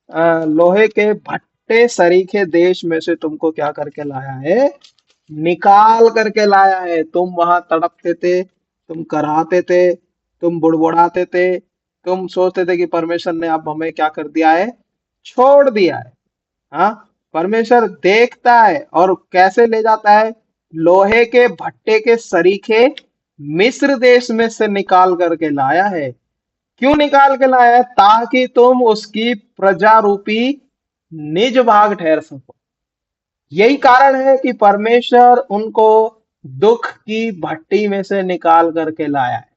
लोहे के भट्टे सरीखे देश में से तुमको क्या करके लाया है, निकाल करके लाया है। तुम वहां तड़पते थे, तुम कराहते थे, तुम बुड़बुड़ाते थे, तुम सोचते थे कि परमेश्वर ने अब हमें क्या कर दिया है, छोड़ दिया है। हाँ, परमेश्वर देखता है और कैसे ले जाता है, लोहे के भट्टे के सरीखे मिस्र देश में से निकाल करके लाया है। क्यों निकाल के लाया है? ताकि तुम उसकी प्रजा रूपी निज भाग ठहर सको। यही कारण है कि परमेश्वर उनको दुख की भट्टी में से निकाल करके लाया है।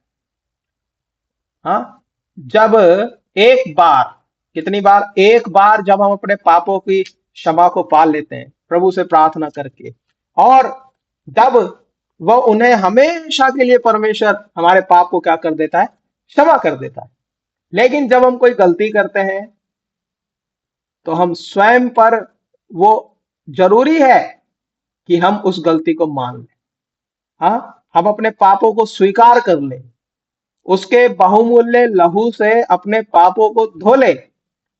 हाँ, जब एक बार, कितनी बार? एक बार जब हम अपने पापों की क्षमा को पा लेते हैं प्रभु से प्रार्थना करके, और जब वह उन्हें हमेशा के लिए परमेश्वर हमारे पाप को क्या कर देता है, क्षमा कर देता है। लेकिन जब हम कोई गलती करते हैं तो हम स्वयं पर, वो जरूरी है कि हम उस गलती को मान लें। हाँ, हम अपने पापों को स्वीकार कर लें, उसके बहुमूल्य लहू से अपने पापों को धो ले,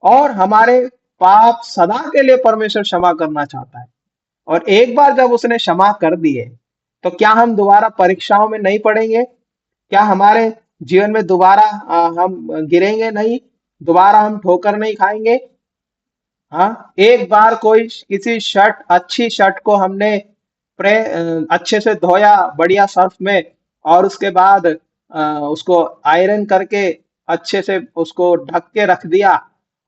और हमारे पाप सदा के लिए परमेश्वर क्षमा करना चाहता है। और एक बार जब उसने क्षमा कर दिए, तो क्या हम दोबारा परीक्षाओं में नहीं पड़ेंगे? क्या हमारे जीवन में दोबारा हम गिरेंगे नहीं? दोबारा हम ठोकर नहीं खाएंगे? हाँ, एक बार कोई किसी शर्ट, अच्छी शर्ट को हमने अच्छे से धोया बढ़िया सर्फ में, और उसके बाद उसको आयरन करके अच्छे से उसको ढक के रख दिया,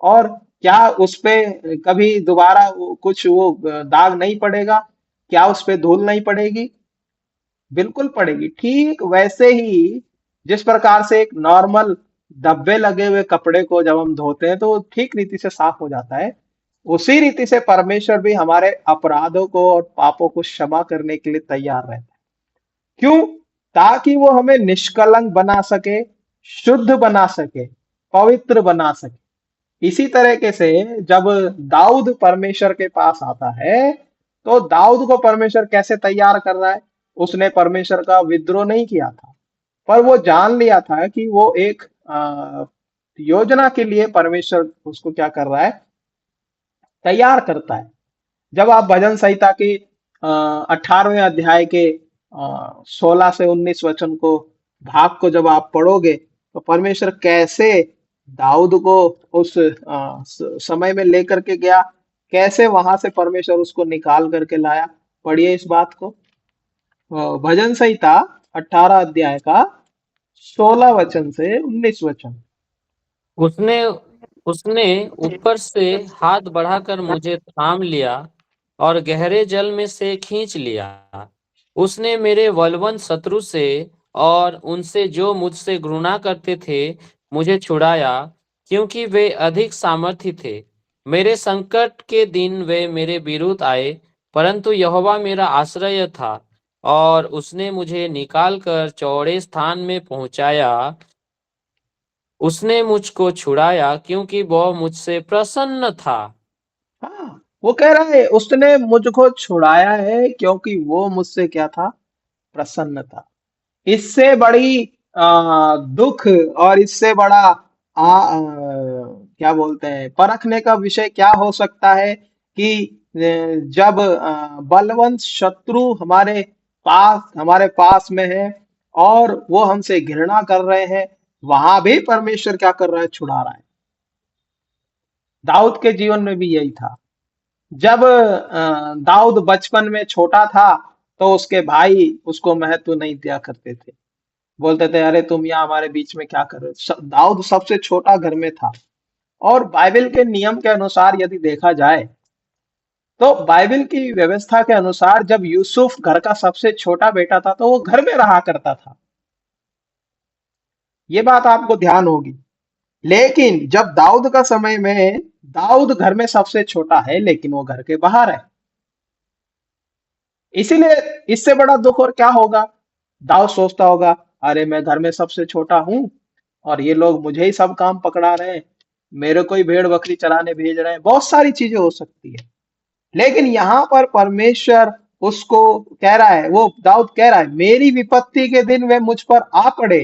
और क्या उस पे कभी दोबारा कुछ वो दाग नहीं पड़ेगा? क्या उस पे धूल नहीं पड़ेगी? बिल्कुल पड़ेगी। ठीक वैसे ही जिस प्रकार से एक नॉर्मल धब्बे लगे हुए कपड़े को जब हम धोते हैं तो वो ठीक रीति से साफ हो जाता है, उसी रीति से परमेश्वर भी हमारे अपराधों को और पापों को क्षमा करने के लिए तैयार रहता है। क्यों? ताकि वो हमें निष्कलंक बना सके, शुद्ध बना सके, पवित्र बना सके। इसी तरीके से जब दाऊद परमेश्वर के पास आता है, तो दाऊद को परमेश्वर कैसे तैयार कर रहा है? उसने परमेश्वर का विद्रोह नहीं किया था, पर वो जान लिया था कि वो एक योजना के लिए परमेश्वर उसको क्या कर रहा है, तैयार करता है। जब आप भजन संहिता के 18वें अध्याय के 16 से 19 वचन को भाग को जब आप पढ़ोगे तो परमेश्वर कैसे दाऊद को उस समय में लेकर के गया, कैसे वहां से परमेश्वर उसको निकाल करके लाया। पढ़िए इस बात को, भजन संहिता 18 अध्याय का 16 वचन से 19 वचन। उसने उसने ऊपर से हाथ बढ़ाकर मुझे थाम लिया और गहरे जल में से खींच लिया। उसने मेरे बलवन्त शत्रु से और उनसे जो मुझसे घृणा करते थे मुझे छुड़ाया, क्योंकि वे अधिक सामर्थी थे। मेरे संकट के दिन वे मेरे विरुद्ध आए, परंतु यहोवा मेरा आश्रय था और उसने मुझे निकालकर चौड़े स्थान में पहुंचाया। उसने मुझको छुड़ाया क्योंकि वह मुझसे प्रसन्न था। हाँ, वो कह रहा है उसने मुझको छुड़ाया है क्योंकि वो मुझसे क्या था, प्रसन्न था। इससे बड़ी दुख और इससे बड़ा क्या बोलते हैं, परखने का विषय क्या हो सकता है कि जब बलवंत शत्रु हमारे पास में है और वो हमसे घृणा कर रहे हैं, वहां भी परमेश्वर क्या कर रहा है, छुड़ा रहा है। दाऊद के जीवन में भी यही था। जब दाऊद बचपन में छोटा था तो उसके भाई उसको महत्व नहीं दिया करते थे, बोलते थे अरे तुम यहाँ हमारे बीच में क्या कर रहे हो। दाऊद सबसे छोटा घर में था। और बाइबल के नियम के अनुसार यदि देखा जाए तो बाइबल की व्यवस्था के अनुसार जब यूसुफ घर का सबसे छोटा बेटा था तो वो घर में रहा करता था। ये बात आपको ध्यान होगी। लेकिन जब दाऊद का समय में, दाऊद घर में सबसे छोटा है लेकिन वो घर के बाहर है। इसीलिए इससे बड़ा दुख और क्या होगा, दाऊद सोचता होगा अरे मैं घर में सबसे छोटा हूं और ये लोग मुझे ही सब काम पकड़ा रहे हैं, मेरे को ही भेड़ बकरी चराने भेज रहे हैं। बहुत सारी चीजें हो सकती है। लेकिन यहाँ पर परमेश्वर उसको कह रहा है, वो दाऊद कह रहा है मेरी विपत्ति के दिन वे मुझ पर आ पड़े,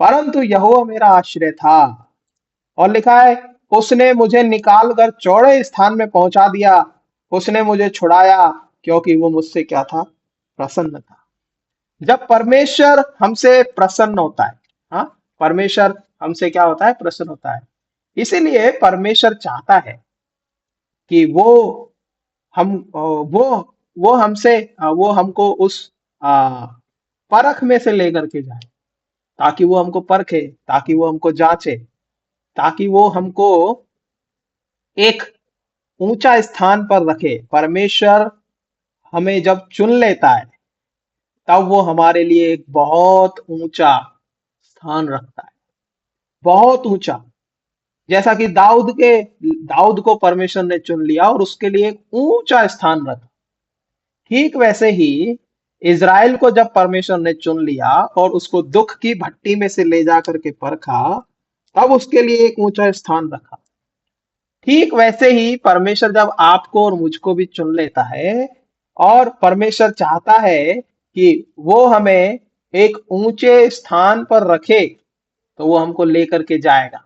परंतु यहोवा मेरा आश्रय था। और लिखा है उसने मुझे निकाल कर चौड़े स्थान में पहुंचा दिया, उसने मुझे छुड़ाया क्योंकि वो मुझसे क्या था, प्रसन्न था। जब परमेश्वर हमसे प्रसन्न होता है, हाँ, परमेश्वर हमसे क्या होता है, प्रसन्न होता है। इसीलिए परमेश्वर चाहता है कि हम वो हमको उस परख में से लेकर के जाए, ताकि वो हमको परखे, ताकि वो हमको जांचे, ताकि वो हमको एक ऊंचा स्थान पर रखे। परमेश्वर हमें जब चुन लेता है तब वो हमारे लिए एक बहुत ऊंचा स्थान रखता है, बहुत ऊंचा। जैसा कि दाऊद को परमेश्वर ने चुन लिया और उसके लिए एक ऊंचा स्थान रखा, ठीक वैसे ही इज़राइल को जब परमेश्वर ने चुन लिया और उसको दुख की भट्टी में से ले जा करके परखा, तब उसके लिए एक ऊंचा स्थान रखा। ठीक वैसे ही परमेश्वर जब आपको और मुझको भी चुन लेता है और परमेश्वर चाहता है कि वो हमें एक ऊंचे स्थान पर रखे, तो वो हमको लेकर के जाएगा,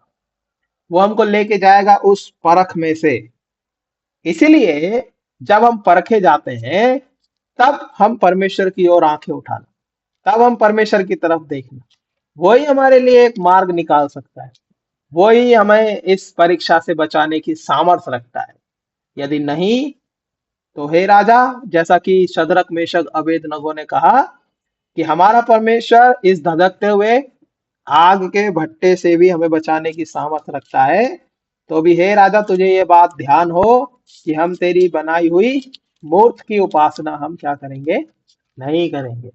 वो हमको लेके जाएगा उस परख में से। इसीलिए जब हम परखे जाते हैं तब हम परमेश्वर की ओर आंखें उठाना, तब हम परमेश्वर की तरफ देखना, वही हमारे लिए एक मार्ग निकाल सकता है, वही हमें इस परीक्षा से बचाने की सामर्थ्य रखता है। यदि नहीं तो हे राजा, जैसा कि शद्रक मेशक अबेदनगो ने कहा कि हमारा परमेश्वर इस धधकते हुए आग के भट्टे से भी हमें बचाने की सामर्थ्य रखता है, तो भी हे राजा तुझे ये बात ध्यान हो कि हम तेरी बनाई हुई मूर्त की उपासना हम क्या करेंगे, नहीं करेंगे।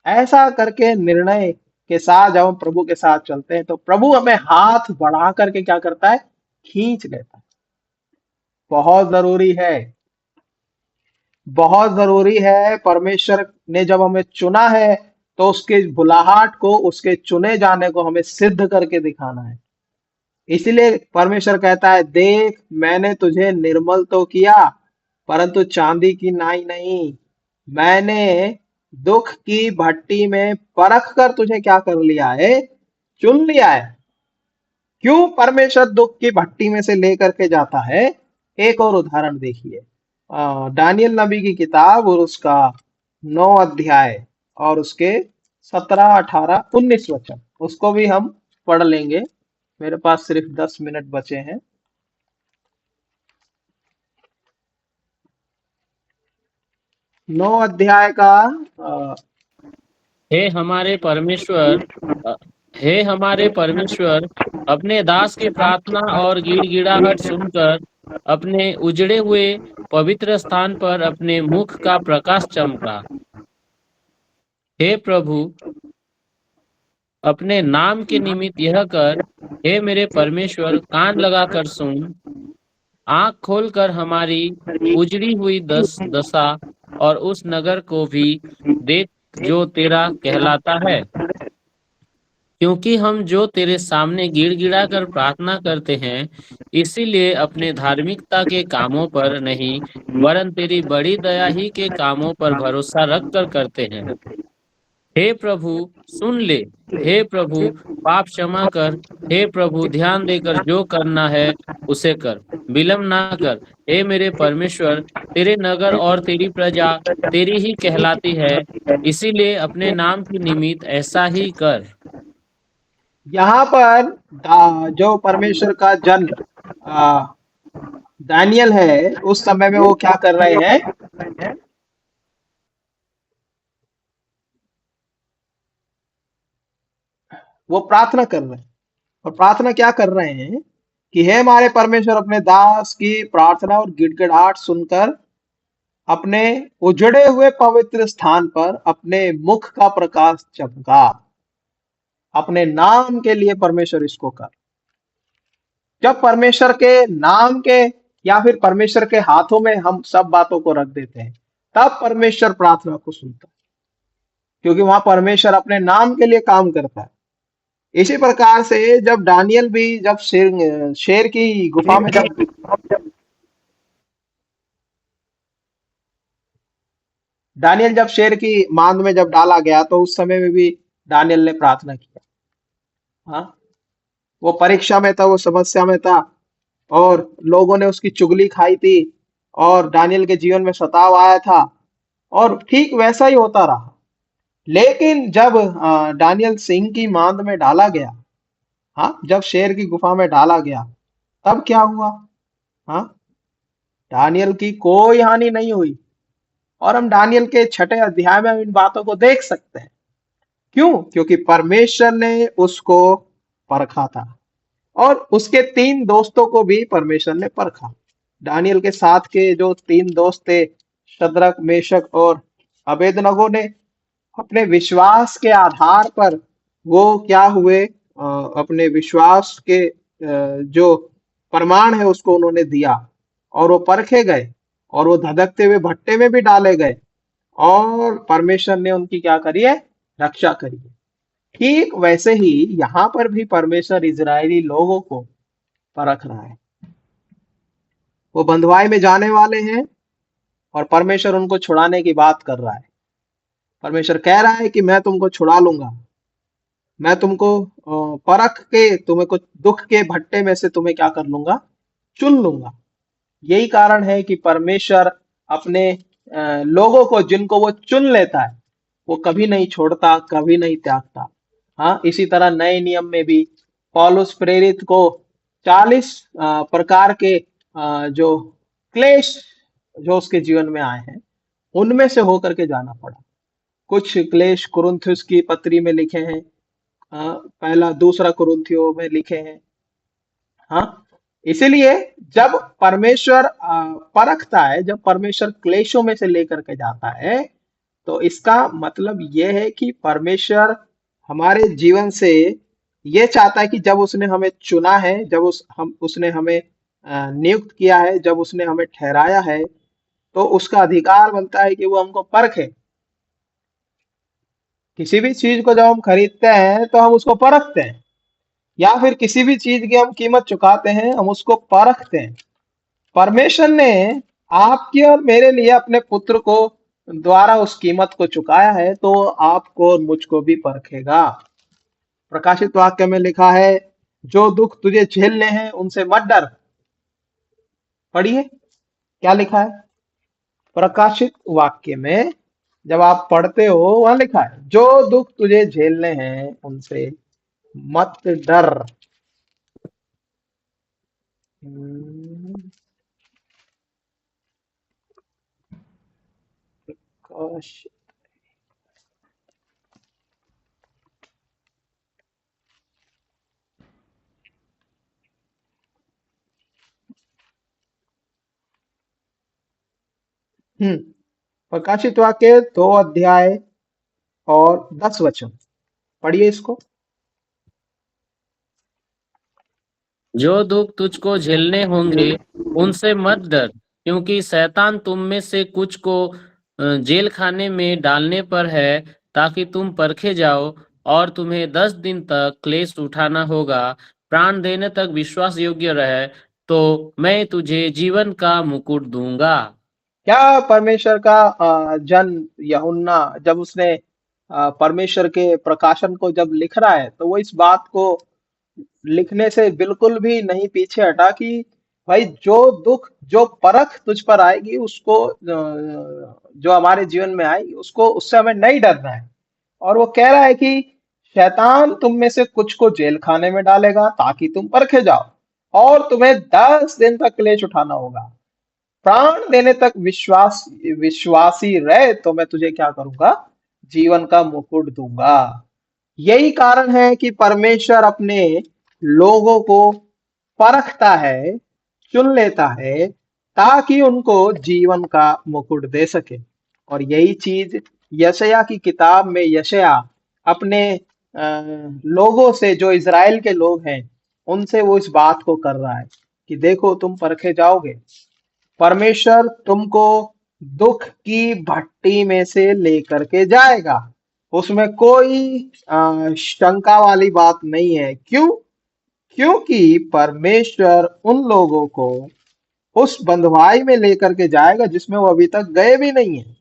ऐसा करके निर्णय के साथ जब हम प्रभु के साथ चलते हैं तो प्रभु हमें हाथ बढ़ा करके क्या करता है, खींच लेता है। बहुत जरूरी है, बहुत जरूरी है। परमेश्वर ने जब हमें चुना है तो उसके बुलाहट को, उसके चुने जाने को हमें सिद्ध करके दिखाना है। इसलिए परमेश्वर कहता है देख मैंने तुझे निर्मल तो किया परंतु चांदी की नाई नहीं, मैंने दुख की भट्टी में परख कर तुझे क्या कर लिया है, चुन लिया है। क्यों परमेश्वर दुख की भट्टी में से लेकर के जाता है, एक और उदाहरण देखिए। दानियल नबी की किताब और उसका 9 अध्याय और उसके 17, 18, 19 वचन, उसको भी हम पढ़ लेंगे। मेरे पास सिर्फ 10 मिनट बचे हैं। 9 अध्याय का हे हमारे परमेश्वर अ, हे हमारे परमेश्वर, अपने दास की प्रार्थना और गिड़गिड़ाहट सुनकर अपने उजड़े हुए पवित्र स्थान पर अपने मुख का प्रकाश चमका। हे प्रभु, अपने नाम के निमित्त यह कर, हे मेरे परमेश्वर, कान लगाकर सुन, आंख खोलकर हमारी उजड़ी हुई दशा और उस नगर को भी देख जो तेरा कहलाता है। क्योंकि हम जो तेरे सामने गिड़गिड़ा कर प्रार्थना करते हैं, इसीलिए अपने धार्मिकता के कामों पर नहीं, वरन तेरी बड़ी दया ही के कामों पर भरोसा रख कर करते हैं। हे प्रभु, सुन ले। हे प्रभु, पाप क्षमा कर। हे प्रभु, ध्यान देकर जो करना है उसे कर, विलम्ब ना कर। हे मेरे परमेश्वर, तेरे नगर और तेरी प्रजा तेरी ही कहलाती है, इसीलिए अपने नाम की निमित्त ऐसा ही कर। यहाँ पर जो परमेश्वर का जन दानियल है, उस समय में वो क्या कर रहे हैं, वो प्रार्थना कर रहे हैं। और प्रार्थना क्या कर रहे हैं कि हे हमारे परमेश्वर, अपने दास की प्रार्थना और गिड़गिड़ाहट सुनकर अपने उजड़े हुए पवित्र स्थान पर अपने मुख का प्रकाश चमका। अपने नाम के लिए परमेश्वर इसको कर। जब परमेश्वर के नाम के या फिर परमेश्वर के हाथों में हम सब बातों को रख देते हैं, तब परमेश्वर प्रार्थना को सुनता है, क्योंकि वहां परमेश्वर अपने नाम के लिए काम करता है। इसी प्रकार से जब दानियल भी जब शेर की गुफा में दानियल जब शेर की मांद में जब डाला गया, तो उस समय में भी दानियल ने प्रार्थना किया। हाँ, वो परीक्षा में था, वो समस्या में था, और लोगों ने उसकी चुगली खाई थी, और दानियल के जीवन में सताव आया था, और ठीक वैसा ही होता रहा। लेकिन जब दानियल सिंह की मांद में डाला गया, हाँ, जब शेर की गुफा में डाला गया, तब क्या हुआ? हाँ, दानियल की कोई हानि नहीं हुई। और हम दानियल के 6 अध्याय में इन बातों को देख सकते हैं। क्यों? क्योंकि परमेश्वर ने उसको परखा था, और उसके 3 दोस्तों को भी परमेश्वर ने परखा। दानियल के साथ के जो 3 दोस्त थे, शद्रक, मेशक और अबेदनगो ने अपने विश्वास के आधार पर वो क्या हुए, अपने विश्वास के जो प्रमाण है उसको उन्होंने दिया, और वो परखे गए, और वो धधकते हुए भट्टे में भी डाले गए, और परमेश्वर ने उनकी क्या करी है, रक्षा करी है। ठीक वैसे ही यहाँ पर भी परमेश्वर इजरायली लोगों को परख रहा है। वो बंधुआई में जाने वाले हैं, और परमेश्वर उनको छुड़ाने की बात कर रहा है। परमेश्वर कह रहा है कि मैं तुमको छुड़ा लूंगा, मैं तुमको परख के तुम्हें कुछ दुख के भट्टे में से तुम्हें क्या कर लूंगा, चुन लूंगा। यही कारण है कि परमेश्वर अपने लोगों को, जिनको वो चुन लेता है, वो कभी नहीं छोड़ता, कभी नहीं त्यागता। हाँ, इसी तरह नए नियम में भी पौलुस प्रेरित को 40 प्रकार के जो क्लेश जो उसके जीवन में आए हैं, उनमें से होकर के जाना पड़ा। कुछ क्लेश कुरिन्थुस की पत्री में लिखे हैं, पहला दूसरा कुरिन्थियों में लिखे हैं। हाँ, इसीलिए जब परमेश्वर परखता है, जब परमेश्वर क्लेशों में से लेकर के जाता है, तो इसका मतलब यह है कि परमेश्वर हमारे जीवन से ये चाहता है कि जब उसने हमें चुना है, जब उसने हमें नियुक्त किया है, जब उसने हमें ठहराया है, तो उसका अधिकार बनता है कि वो हमको परखे। किसी भी चीज को जब हम खरीदते हैं तो हम उसको परखते हैं, या फिर किसी भी चीज की हम कीमत चुकाते हैं, हम उसको परखते हैं। परमेश्वर ने आपके और मेरे लिए अपने पुत्र को द्वारा उस कीमत को चुकाया है तो आपको और मुझको भी परखेगा। प्रकाशित वाक्य में लिखा है, जो दुख तुझे झेलने हैं उनसे मत डर। पढ़िए क्या लिखा है प्रकाशित वाक्य में। जब आप पढ़ते हो वहां लिखा है, जो दुख तुझे झेलने हैं उनसे मत डर। हम्म, प्रकाश- हम्म प्रकाशित वाक्य 2 अध्याय और 10 वचन। पढ़िए इसको। जो दुख तुझको झेलने होंगे उनसे मत डर, क्योंकि शैतान तुम में से कुछ को जेल खाने में डालने पर है, ताकि तुम परखे जाओ, और तुम्हें 10 दिन तक क्लेश उठाना होगा। प्राण देने तक विश्वास योग्य रहे तो मैं तुझे जीवन का मुकुट दूंगा। क्या परमेश्वर का जन यूहन्ना जब उसने परमेश्वर के प्रकाशन को जब लिख रहा है तो वो इस बात को लिखने से बिल्कुल भी नहीं पीछे हटा कि भाई जो दुख जो परख तुझ पर आएगी उसको जो हमारे जीवन में आएगी उसको उससे हमें नहीं डरना है। और वो कह रहा है कि शैतान तुम में से कुछ को जेल खाने में डालेगा ताकि तुम परखे जाओ और तुम्हें 10 दिन तक क्लेश उठाना होगा। प्राण देने तक विश्वासी रहे तो मैं तुझे क्या करूंगा, जीवन का मुकुट दूंगा। यही कारण है कि परमेश्वर अपने लोगों को परखता है, चुन लेता है, ताकि उनको जीवन का मुकुट दे सके। और यही चीज यशायाह की किताब में यशायाह अपने लोगों से, जो इज़राइल के लोग हैं, उनसे वो इस बात को कर रहा है कि देखो तुम परखे जाओगे, परमेश्वर तुमको दुख की भट्टी में से लेकर के जाएगा। उसमें कोई शंका वाली बात नहीं है। क्यों? क्योंकि परमेश्वर उन लोगों को उस बंधुआई में लेकर के जाएगा जिसमें वो अभी तक गए भी नहीं है।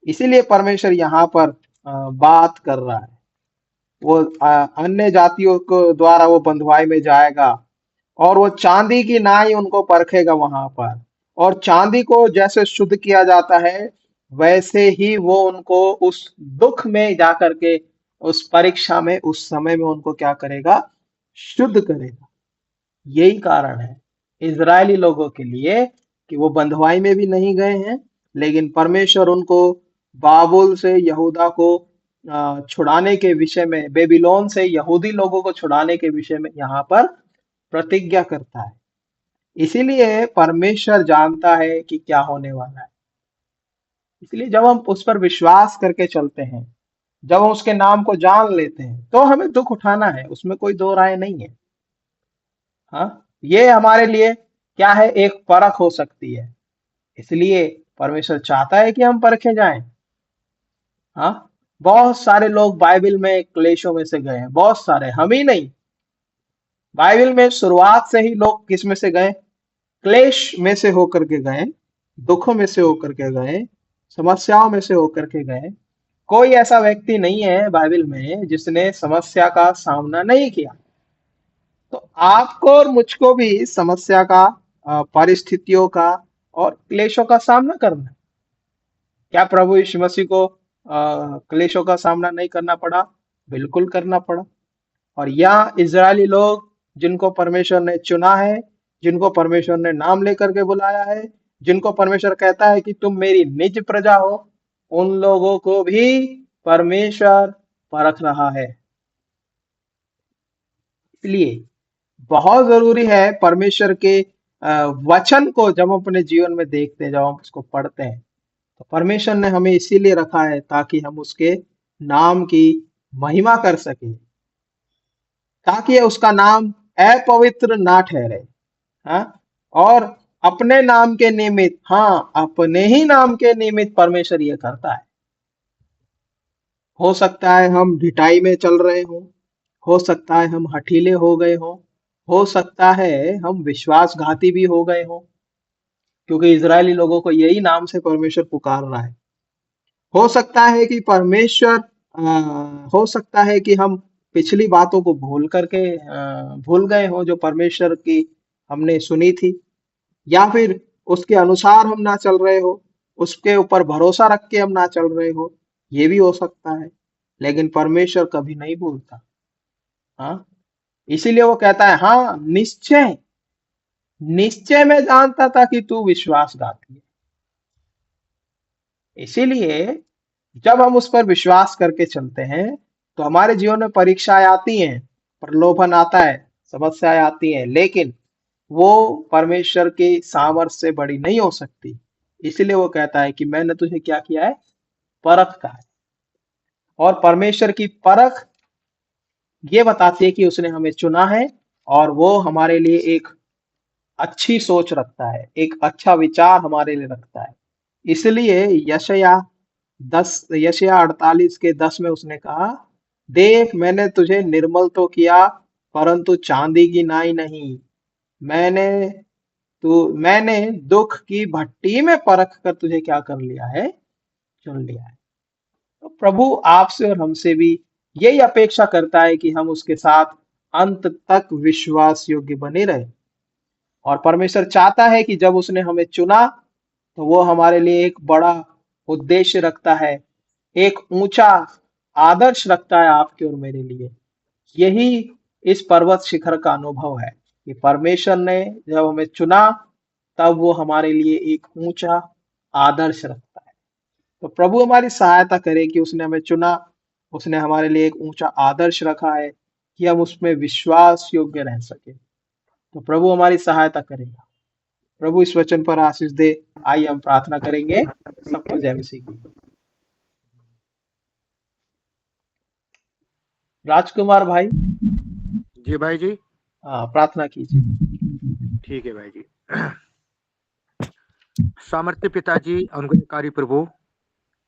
इसीलिए परमेश्वर यहाँ पर बात कर रहा है। वो अन्य जातियों को द्वारा वो बंधुआई में जाएगा और वो चांदी की नाई उनको परखेगा वहां पर। और चांदी को जैसे शुद्ध किया जाता है वैसे ही वो उनको उस दुख में जाकर के, उस परीक्षा में, उस समय में उनको क्या करेगा, शुद्ध करेगा। यही कारण है इजरायली लोगों के लिए कि वो बंधुआई में भी नहीं गए हैं, लेकिन परमेश्वर उनको बाबुल से यहूदा को छुड़ाने के विषय में, बेबीलोन से यहूदी लोगों को छुड़ाने के विषय में यहाँ पर प्रतिज्ञा करता है। इसीलिए परमेश्वर जानता है कि क्या होने वाला है। इसलिए जब हम उस पर विश्वास करके चलते हैं, जब हम उसके नाम को जान लेते हैं, तो हमें दुख उठाना है, उसमें कोई दो राय नहीं है। हाँ, ये हमारे लिए क्या है, एक परख हो सकती है। इसलिए परमेश्वर चाहता है कि हम परखे जाएं। हाँ, बहुत सारे लोग बाइबल में क्लेशों में से गए हैं, बहुत सारे, हम ही नहीं। बाइबल में शुरुआत से ही लोग किस में से गए, क्लेश में से होकर के गए, दुखों में से होकर के गए, समस्याओं में से होकर के गए। कोई ऐसा व्यक्ति नहीं है बाइबल में जिसने समस्या का सामना नहीं किया। तो आपको और मुझको भी समस्या का, परिस्थितियों का और क्लेशों का सामना करना है। क्या प्रभु यीशु मसीह को क्लेशों का सामना नहीं करना पड़ा? बिल्कुल करना पड़ा। और यहाँ इजरायली लोग जिनको परमेश्वर ने चुना है, जिनको परमेश्वर ने नाम लेकर के बुलाया है, जिनको परमेश्वर कहता है कि तुम मेरी निज प्रजा हो, उन लोगों को भी परमेश्वर परख रहा है। इसलिए बहुत जरूरी है परमेश्वर के वचन को जब हम अपने जीवन में देखते हैं, जब हम उसको पढ़ते हैं, तो परमेश्वर ने हमें इसीलिए रखा है ताकि हम उसके नाम की महिमा कर सकें, ताकि उसका नाम अपवित्र ना ठहरे। हाँ, और अपने नाम के निमित्त, हाँ, अपने ही नाम के निमित्त परमेश्वर ये करता है। हो सकता है हम ढिठाई में चल रहे हो सकता है हम हठीले हो गए हो सकता है हम विश्वासघाती भी हो गए हो, क्योंकि इजरायली लोगों को यही नाम से परमेश्वर पुकार रहा है। हो सकता है कि परमेश्वर हो सकता है कि हम पिछली बातों को भूल गए हो जो परमेश्वर की हमने सुनी थी, या फिर उसके अनुसार हम ना चल रहे हो, उसके ऊपर भरोसा रख के हम ना चल रहे हो, ये भी हो सकता है। लेकिन परमेश्वर कभी नहीं भूलता। हाँ, इसीलिए वो कहता है, हाँ निश्चय निश्चय मैं जानता था कि तू विश्वासघाती है। इसीलिए जब हम उस पर विश्वास करके चलते हैं तो हमारे जीवन में परीक्षाएं आती हैं, प्रलोभन आता है, समस्याएं आती हैं, लेकिन वो परमेश्वर के सामर्थ्य से बड़ी नहीं हो सकती। इसलिए वो कहता है कि मैंने तुझे क्या किया है, परखा है। और परमेश्वर की परख ये बताती है कि उसने हमें चुना है और वो हमारे लिए एक अच्छी सोच रखता है, एक अच्छा विचार हमारे लिए रखता है। इसलिए यशायाह 48:10 में उसने कहा, देख मैंने तुझे निर्मल तो किया परंतु चांदी की नाई नहीं, मैंने मैंने दुख की भट्टी में परख कर तुझे क्या कर लिया है, चुन लिया है। तो प्रभु आपसे और हमसे भी यही अपेक्षा करता है कि हम उसके साथ अंत तक विश्वास योग्य बने रहे। और परमेश्वर चाहता है कि जब उसने हमें चुना तो वो हमारे लिए एक बड़ा उद्देश्य रखता है, एक ऊंचा आदर्श रखता है आपके और मेरे लिए। यही इस पर्वत शिखर का अनुभव है कि परमेश्वर ने जब हमें चुना तब वो हमारे लिए एक ऊंचा आदर्श रखता है। तो प्रभु हमारी सहायता करे कि उसने हमें चुना, उसने हमारे लिए एक ऊंचा आदर्श रखा है कि हम उसमें विश्वास योग्य रह सके। तो प्रभु हमारी सहायता करेगा। प्रभु इस वचन पर आशीष दे। आइए हम प्रार्थना करेंगे। सबको जय मसीह की। राजकुमार भाई, जी भाई जी, प्रार्थना कीजिए। ठीक है भाई जी। सामर्थ्य पिताजी, अनुग्रहकारी प्रभु,